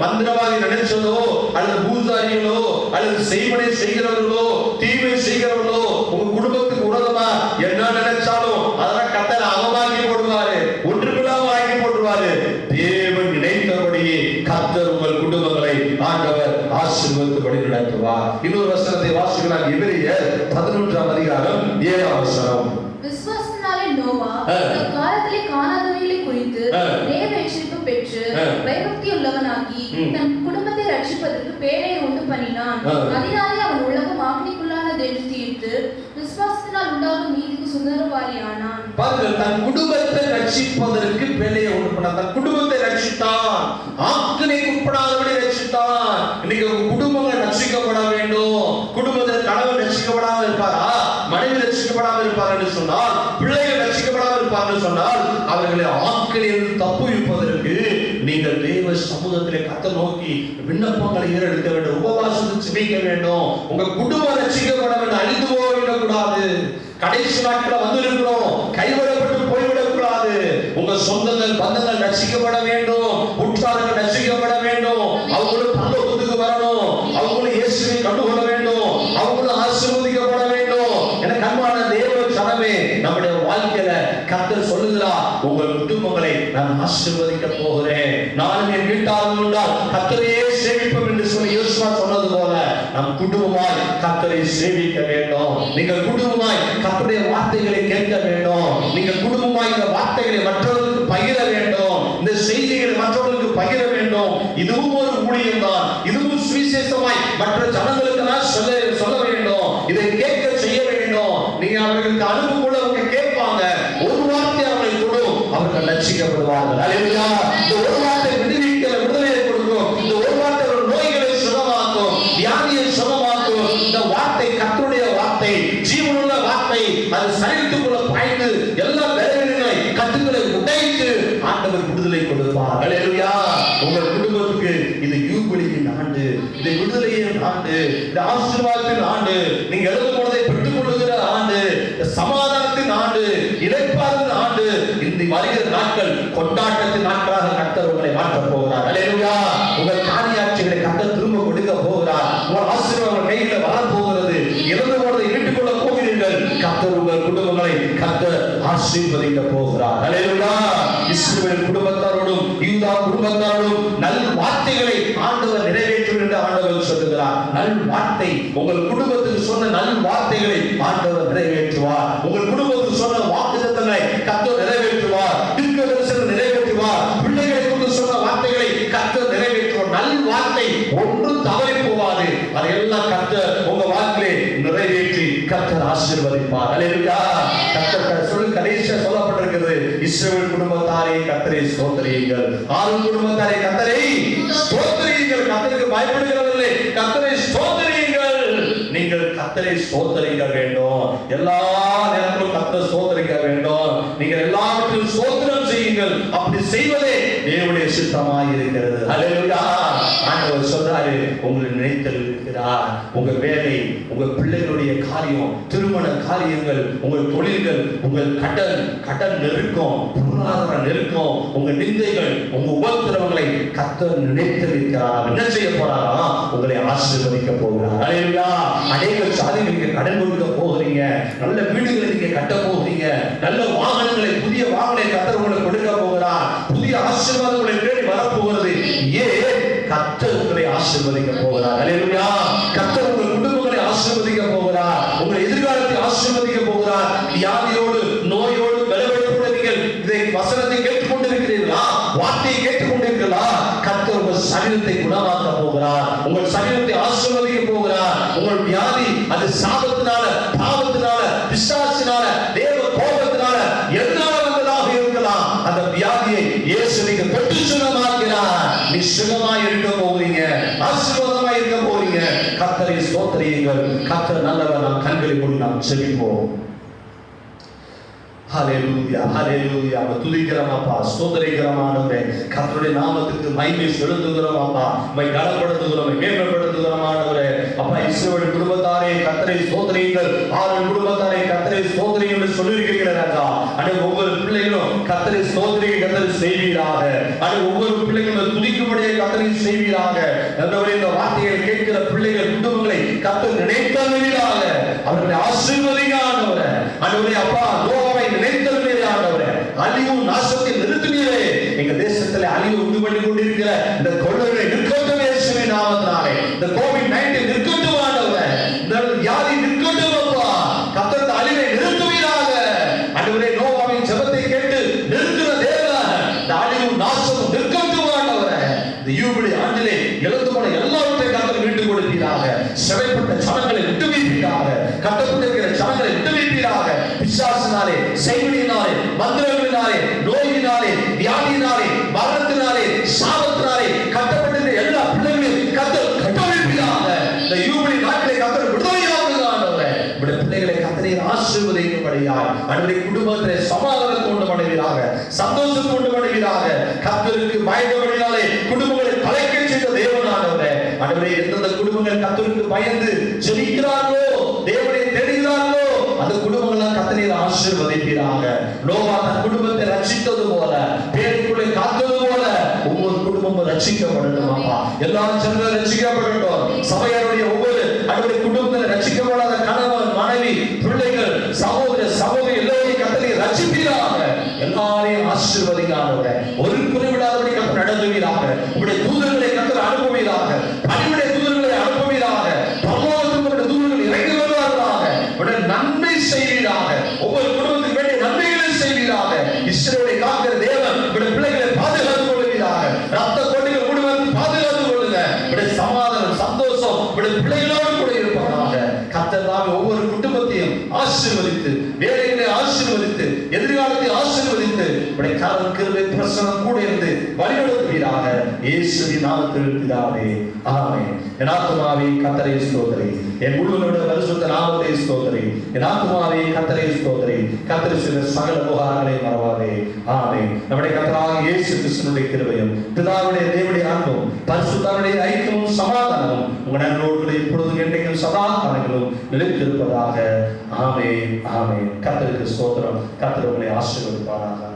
A: மந்திரவாதி நினைச்சதோ அல்லது பூசாரிகளோ அல்லது செய்வனை செய்கிறவர்களோ தீமை செய்கிறவர்களோ உங்க குடும்பத்துக்கு உரதமா என்ன நினைச்சாலும் அதெல்லாம் கர்த்தர் அவமாக்கி போடுவாரு, ஒன்றுமில்லாம ஆக்கி போடுவாரு. தேவன் நினைத்தபடியே கர்த்தர் உங்கள் குடும்பங்களை ஆண்டவர் ஆசீர்வதித்து வழி நடத்துவார். இன்னொரு வசனத்தை வாசிக்கலாம். எபிரேயர் 11ஆம் அதிகாரம் 7ஆம் வசனம்.
B: விசுவாசத்தினாலே நோவா காலத்திலே காணாதவைகளை குறித்து தேவ எச்சரிப்பு பெற்று பயபக்தி உள்ளவனாகி தன் குடும்பத்தை ரட்சிப்பதற்கு பேழையை உண்டு பண்ணினான். அதனாலே அவன் உலகம் ஆக்கினைக்குள்ளானது என்று தீர்த்து விசுவாசத்தினால் உண்டாகும் நீதிக்கு சுதந்திரவாளியானான்.
A: பாருங்கள், தன் குடும்பத்தை ரட்சிப்பதற்கு பேழையை உண்டு பண்ணான். தன் குடும்பத்தை ரட்சித்தான். ஆக்கினைக்கு உட்படாதபடி ரட்சித்தான். இன்னைக்கு உங்க குடும்பங்கள் ரட்சிக்கப்பட வேண்டும். குடும்பத்தில் கணவன் ரட்சிக்கப்படாமல் இருப்பாரா, மனைவி ரட்சிக்கப்படாமல் இருப்பார் என்று சொன்னால், பிள்ளைகள் ரட்சிக்கப்படாமல் இருப்பார் என்று சொன்னால், அவர்களை ஆக்கினையில் தப்புவிப்பதற்கு நீங்கள் தேவ சமூகத்திலே கர்த்தரை நோக்கி விண்ணப்பங்களை ஏறெடுக்க வேண்டும். உபவாசத்தில் ஜெபிக்க வேண்டும். உங்க குடும்பம் ரட்சிக்கப்பட வேண்டும். அழிந்து போய்விடக்கூடாது. கடைசி நாட்கள் வந்திருக்கிறோம். கைவிடப்பட்டு போய்விடக்கூடாது. உங்க சொந்தங்கள் பந்தங்கள் ரட்சிக்கப்பட வேண்டும். உற்றார்கள் ரட்சிக்கப்பட வேண்டும். அவங்களும் பரலோகத்துக்கு வரணும். அவங்களும் இயேசுவை கண்டுகொள்ள வேண்டும். அவங்களும் ஆசீர்வதிக்கப்பட வேண்டும். என கண்மான தேவ ஜனமே, நம்முடைய வாழ்க்கையில கர்த்தர் சொல்லுகிறார், உங்கள் குடும்பங்களை நான் ஆசீர்வதிக்க போகிறேன். நானும் என் வீட்டாரும் உண்டால் கர்த்தரையே சேவிப்போம் என்று சொல்லி யோசுவா சொன்னது போல நம் குடும்பமாய் கர்த்தரை சேவிக்க வேண்டும். நீங்கள் குடும்பமாய் கர்த்தருடைய வார்த்தைகளை கேட்க வேண்டும். நீங்கள் குடும்பமாய் இந்த வார்த்தைகளை மற்றவர்களுக்கு பகிர வேண்டும். இந்த செய்திகளை மற்றவர்களுக்கு பகிர வேண்டும். இதுவும் ஒரு ஊழியம் தான். இதுவும் சுவிசேஷமாய் மற்ற ஜனங்களுக்கு நான் சொல்ல வேண்டும். இதை கேட்க செய்ய வேண்டும். நீங்க அவர்களுக்கு அனுப்பும்போது அவங்க கேட்பாங்க. ஒரு வார்த்தை அவர்களை தொடும், அவர்கள் ரட்சிக்கப்படுவார்கள். ஹல்லேலூயா. இந்த ஒரு வார்த்தை விடுதலையை கொடுக்கும். இந்த ஒரு வார்த்தை நோய்களை சுகமாக்கும், வியாதியை சுகமாக்கும். இந்த வார்த்தை கர்த்தருடைய வார்த்தை, ஜீவனுள்ள வார்த்தை. அது சரீரத்துக்குள்ள பாய்ந்து எல்லா பலவீனங்களை கட்டுகளை உடைத்து ஆண்டவர் விடுதலை கொடுப்பார். ஹல்லேலூயா. உங்கள் குடும்பத்துக்கு இது யூபிலியின் ஆண்டு, இது விடுதலையின் ஆண்டு, இது ஆசீர்வாதத்தின் ஆண்டு, நீங்க எழுதும் பொழுதை பெற்றுக் கொள்ளுகிற ஆண்டு, சமாதானத்தின் ஆண்டு, இளைப்பாறுதலின் ஆண்டு. இந்த வருகிற நாட்கள் கொண்டாட்டத்தின் நாட்களாக கர்த்தர் உங்களை மாற்றப் போகிறார். ஹல்லேலூயா. உங்கள் காரியாட்சிகளை கர்த்தர் திரும்ப கொடுக்க போகிறார். உங்கள் ஆசீர்வாதம் கையில வரப்போகிறது. இறந்து போனதை மீட்டுக் கொள்ள போகிறீர்கள். கர்த்தர் உங்கள் குடும்பங்களை கர்த்தர் ஆசீர்வதிக்க போகிறார். ஹல்லேலூயா. இஸ்ரவேல் குடும்பத்தாரோடும் யூதா குடும்பத்தாரோடும் நல் வார்த்தைகளை ஆண்டவர் நிறைவேற்றும் என்று ஆண்டவர் சொல்லுகிறார். நல் வார்த்தை, உங்கள் குடும்பத்துக்கு சொன்ன நல் வார்த்தைகளை ஆண்டவர் நிறைவேற்றுவார். உங்கள் குடும்பத்துக்கு சொன்ன வாக்குத்தத்தங்களை கர்த்தர் நிறைவேற்றுவார். தீர்க்கதரிசனம் நிறைவேற்றுவார். பிள்ளைகளை கொண்டு சொன்ன வார்த்தைகளை கர்த்தர் நிறைவேற்றுவார். நல் வார்த்தை ஒன்றும் தவறி போவாது. அதையெல்லாம் கர்த்தர் உங்க வாழ்க்கையிலே நிறைவேற்றி கர்த்தர் ஆசீர்வதிப்பார். ஹல்லேலூயா. கர்த்தர் சொல்லு கடைசியா சொல்லப்பட்டிருக்கிறது, இஸ்ரவேல் குடும்பத்தாரே கர்த்தரை ஸ்தோத்திரியுங்கள். ஆரோன் குடும்பத்தாரே கர்த்தரை ஸ்தோத்திரியுங்கள். கர்த்தருக்கு பயப்படுகிறவர்களே கர்த்தரை ஸ்தோத்திரியுங்கள். நீங்கள் கர்த்தரை ஸ்தோத்திரிக்க வேண்டும். எல்லா நேரத்திலும் கர்த்தரை ஸ்தோத்திரிக்க வேண்டும். நீங்கள் எல்லாவற்றிலும் ஸ்தோத்திரம் செய்யுங்கள். அப்படி செய்வதே தேவனுடைய சித்தமாய் இருக்கிறது. ஹல்லேலூயா. ஆண்டவர் சொல்றாரு, உங்களை நினைத்தல் இருக்கிறார். உங்க வேலை, உங்க பிள்ளைகளுடைய காரியம், திருமண காரியங்கள், உங்கள் தொழில்கள், உங்கள் கடன் நெருக்கம், பொருளாதார நெருக்கம், உங்க நிந்தைகள், உங்க உபத்திரவங்களை கர்த்தர் நினைத்திருக்கிறார். என்ன செய்ய போறாரா? உங்களை ஆசீர்வதிக்க போகிறார். ஹல்லேலூயா. அநேக சாதிகளுக்கு கடன் கொடுக்க போகிறீங்க. நல்ல வீடுகளை நீங்க கட்ட போகிறீங்க. நல்ல வாகனங்களை, புதிய வாகனங்களை கர்த்தர் உங்களுக்கு கொடுக்க போகிறார். புதிய ஆசீர்வாதங்களை தேடி வரப்போகிறது. ஏன்? கர்த்தர் உங்களை ஆசீர்வதிக்க போகிறார். ஹல்லேலூயா. கர்த்தர் உங்கள் குடும்பங்களை ஆசீர்வதிக்க போகிறார். உங்கள் எதிர்காலத்தை ஆசீர்வதிக்க போகிறார். வியாதியோடு, நோயோடு, பலவீனத்தோடு நீங்கள் இதை வசனத்தை கேட்டுக் கொண்டிருக்கிறீர்களா? வார்த்தையை கேட்டுக் கொண்டிருக்கிறீர்களா? கர்த்தர் உங்கள் சரீரத்தை குணமாக்க போகிறார். உங்கள் சரீரத்தை ஆசீர்வதிக்க போகிறார். உங்கள் வியாதி அது சாபத்தினால, பாவத்தினால, பிசாசினால, தேவ கோபத்தினால எதனால வந்ததாக இருக்கலாம். அந்த வியாதியை இயேசு நீங்க தொட்டு சுகமாக்கிறார். நீ சுகமாய் இருக்க போறீங்க, ஆசீர்வாதமாய் இருக்க போறீங்க. கர்த்தரை ஸ்தோத்திரியுங்கள். கர்த்தர் நல்லவர். நாம் கண்களை மூடி நாம் ஜெபிப்போம். ஹல்லேலூயா, ஹல்லேலூயா. துதிக்கிறோம் அப்பா, ஸ்தோத்திரிக்கிறோம் ஆண்டவரே. கர்த்தருடைய நாமத்துக்கு மகிமை செலுத்துகிறோம் அப்பா, உம்மை கனப்படுத்துகிறோம், மேன்மைப்படுத்துகிறோம் ஆண்டவரே. அப்பா, இஸ்ரவேல் குடும்பத்தாரே கர்த்தரை ஸ்தோத்திரியுங்கள், ஆரோன் குடும்பத்தாரே கர்த்தரை ஸ்தோத்திரியுங்கள் என்று சொல்லியிருக்கிறீர்கள் ராஜா. அன்னை ஒவ்வொரு பிள்ளைகளும் கர்த்தரை ஸ்தோத்திரியை கர்த்தரை செய்வீராக. அன்னை ஒவ்வொரு பிள்ளைகளும் துதிக்கும்படியே கர்த்தரை செய்வீராக. ஆண்டவரே, இந்த வார்த்தையை கேட்கிற பிள்ளைகள் குடும்பங்களை கர்த்தர் நினைத்தருவீராக. அவர்களை ஆசீர்வதிங்க ஆண்டவரே. ஆண்டவரே அப்பா, நோவாவை நினைத்தருவீரே ஆண்டவரே. அழிவு நாசத்தை நிறுத்துவீரே. எங்க தேசத்துல அழிவு உண்டு பண்ணி கொண்டிருக்கிற இந்த கொள்ளைகளை நிற்கட்டும் இயேசுவின் நாமத்தினாலே. இந்த கோவிட்-19 நிற்கட்டும் ஆண்டவரே. இந்த வியாதி நிற்கட்டும் அப்பா. கர்த்தர் அழிவை நிறுத்துவீராக. ஆண்டவரே, நோவாவின் ஜெபத்தை கேட்டு நிறுத்துற தேவன், இந்த அழிவு நாசம் நிற்கட்டும் ஆண்டவரே. இந்த யூபிலி ஆண்டிலே இழந்து போன எல்லாவற்றையும் கர்த்தர் மீட்டு கொடுப்பீராக. சிறைப்பட்ட ஜனங்களை விட்டு வைப்பீராக. கட்டப்பட்டிருக்கிற ஜனங்களை விட்டு வைப்பீராக. பிசாசினாலே, செய்வினாலே, மந்திரங்களினாலே, நோயினாலே, வியாதியினாலே, மரணத்தினாலே, சாபத்தினாலே கட்டப்பட்டிருக்கிற எல்லா பிள்ளைகளையும் கர்த்தர் கட்டவிழ்ப்பீராக. இந்த யூபிலி நாட்களை கர்த்தர் விடுதலையாக்குங்க ஆண்டவரே. உடைய பிள்ளைகளை கர்த்தரை ஆசீர்வதிக்கும்படியாய் அவருடைய குடும்பத்திலே சமாதானத்தை உண்டு பண்ணுவீராக, சந்தோஷத்தை உண்டு பண்ணுவீராக. கர்த்தருக்கு பயந்தபடியாலே குடும்பங்களை தலைக்க செய்த தேவனானவரே. ஆண்டவரே, எந்தெந்த குடும்பங்கள் கர்த்தருக்கு பயந்து ஜெபிக்கிறார்களோ, தேவனை தேடுகிறார்களோ, அந்த குடும்பங்களாம் கர்த்தரை ஆசீர்வதிப்பீராக. நோவா தன் குடும்பத்தை ரட்சித்தது போல, பேருக்குள்ளே காத்தது போல ஒவ்வொரு குடும்பமும் ரட்சிக்கப்படட்டும் அப்பா. எல்லா ஜனங்களும் ரட்சிக்கப்படட்டும். சபையாருடைய ஒவ்வொரு அவருடைய குடும்பத்தில் ரட்சிக்கப்படாத கணவன், மனைவி, பிள்ளைகள், சகோதர சகோதரி எல்லோரையும் கர்த்தரை ரட்சிப்பீராக. எல்லாரையும் ஆசீர்வதிங்க ஆண்டவரே. ஒரு குறைவிடாதபடி கர்த்தர் நடத்துவீராக. உம்முடைய தூதர்களை கர்த்தர் அனுப்புவீராக. பணிவுடைய தூதர்களை அனுப்புவீராக. பரலோகத்திலிருந்து தூதர்கள் இறங்கி வருவார்களாக. உம்முடைய நன்மை செய்வீராக. ஒவ்வொரு குடும்பத்துக்கு வேண்டிய நன்மைகளை செய்வீராக. இஸ்ரவேலை காக்கிற தேவன் உம்முடைய பிள்ளைகளை பாதுகாத்துக் கொள்வீராக. ரத்த கொடிகள் குடும்பத்தை பாதுகாத்துக் கொள்ளுங்க. உம்முடைய சமாதானம், சந்தோஷம் உம்முடைய பிள்ளைகளோடு கூட இருப்பதாக. கர்த்தர் தாமே ஒவ்வொரு குடும்பத்தையும் ஆசீர்வதித்து, வேலைகளை ஆசீர்வதித்து, எதிர்காலத்தை ஆசீர்வதித்து உம்முடைய கரம் கிருபை பிரசன்னம் கூட இருந்து வழிநடத்துவீராக. இயேசுவின் நாமத்தில் பிதாவே, ஆமென். என் ஆத்துமாவே கர்த்தரை ஸ்தோத்திரி, என் முழுவதும் பரிசுத்த நாமத்தை ஸ்தோத்திரி. என் ஆத்துமாவே கர்த்தரை ஸ்தோத்திரி, கர்த்தர் செய்த சகல உபகாரங்களை மறவாதே. ஆமென். நம்முடைய கர்த்தராகிய இயேசு கிறிஸ்துவின் கிருபையும், பிதாவுடைய தேவனுடைய அன்பும், பரிசுத்தருடைய ஐக்கியமும் சமாதானமும் உங்கள் நண்பர்களோடு இப்பொழுதும் என்றைக்கும் சதா காலங்களும் நிலைத்திருப்பதாக. ஆமென், ஆமென். கர்த்தருக்கு ஸ்தோத்திரம். கர்த்தர் உங்களை ஆசீர்வதிப்பாராக.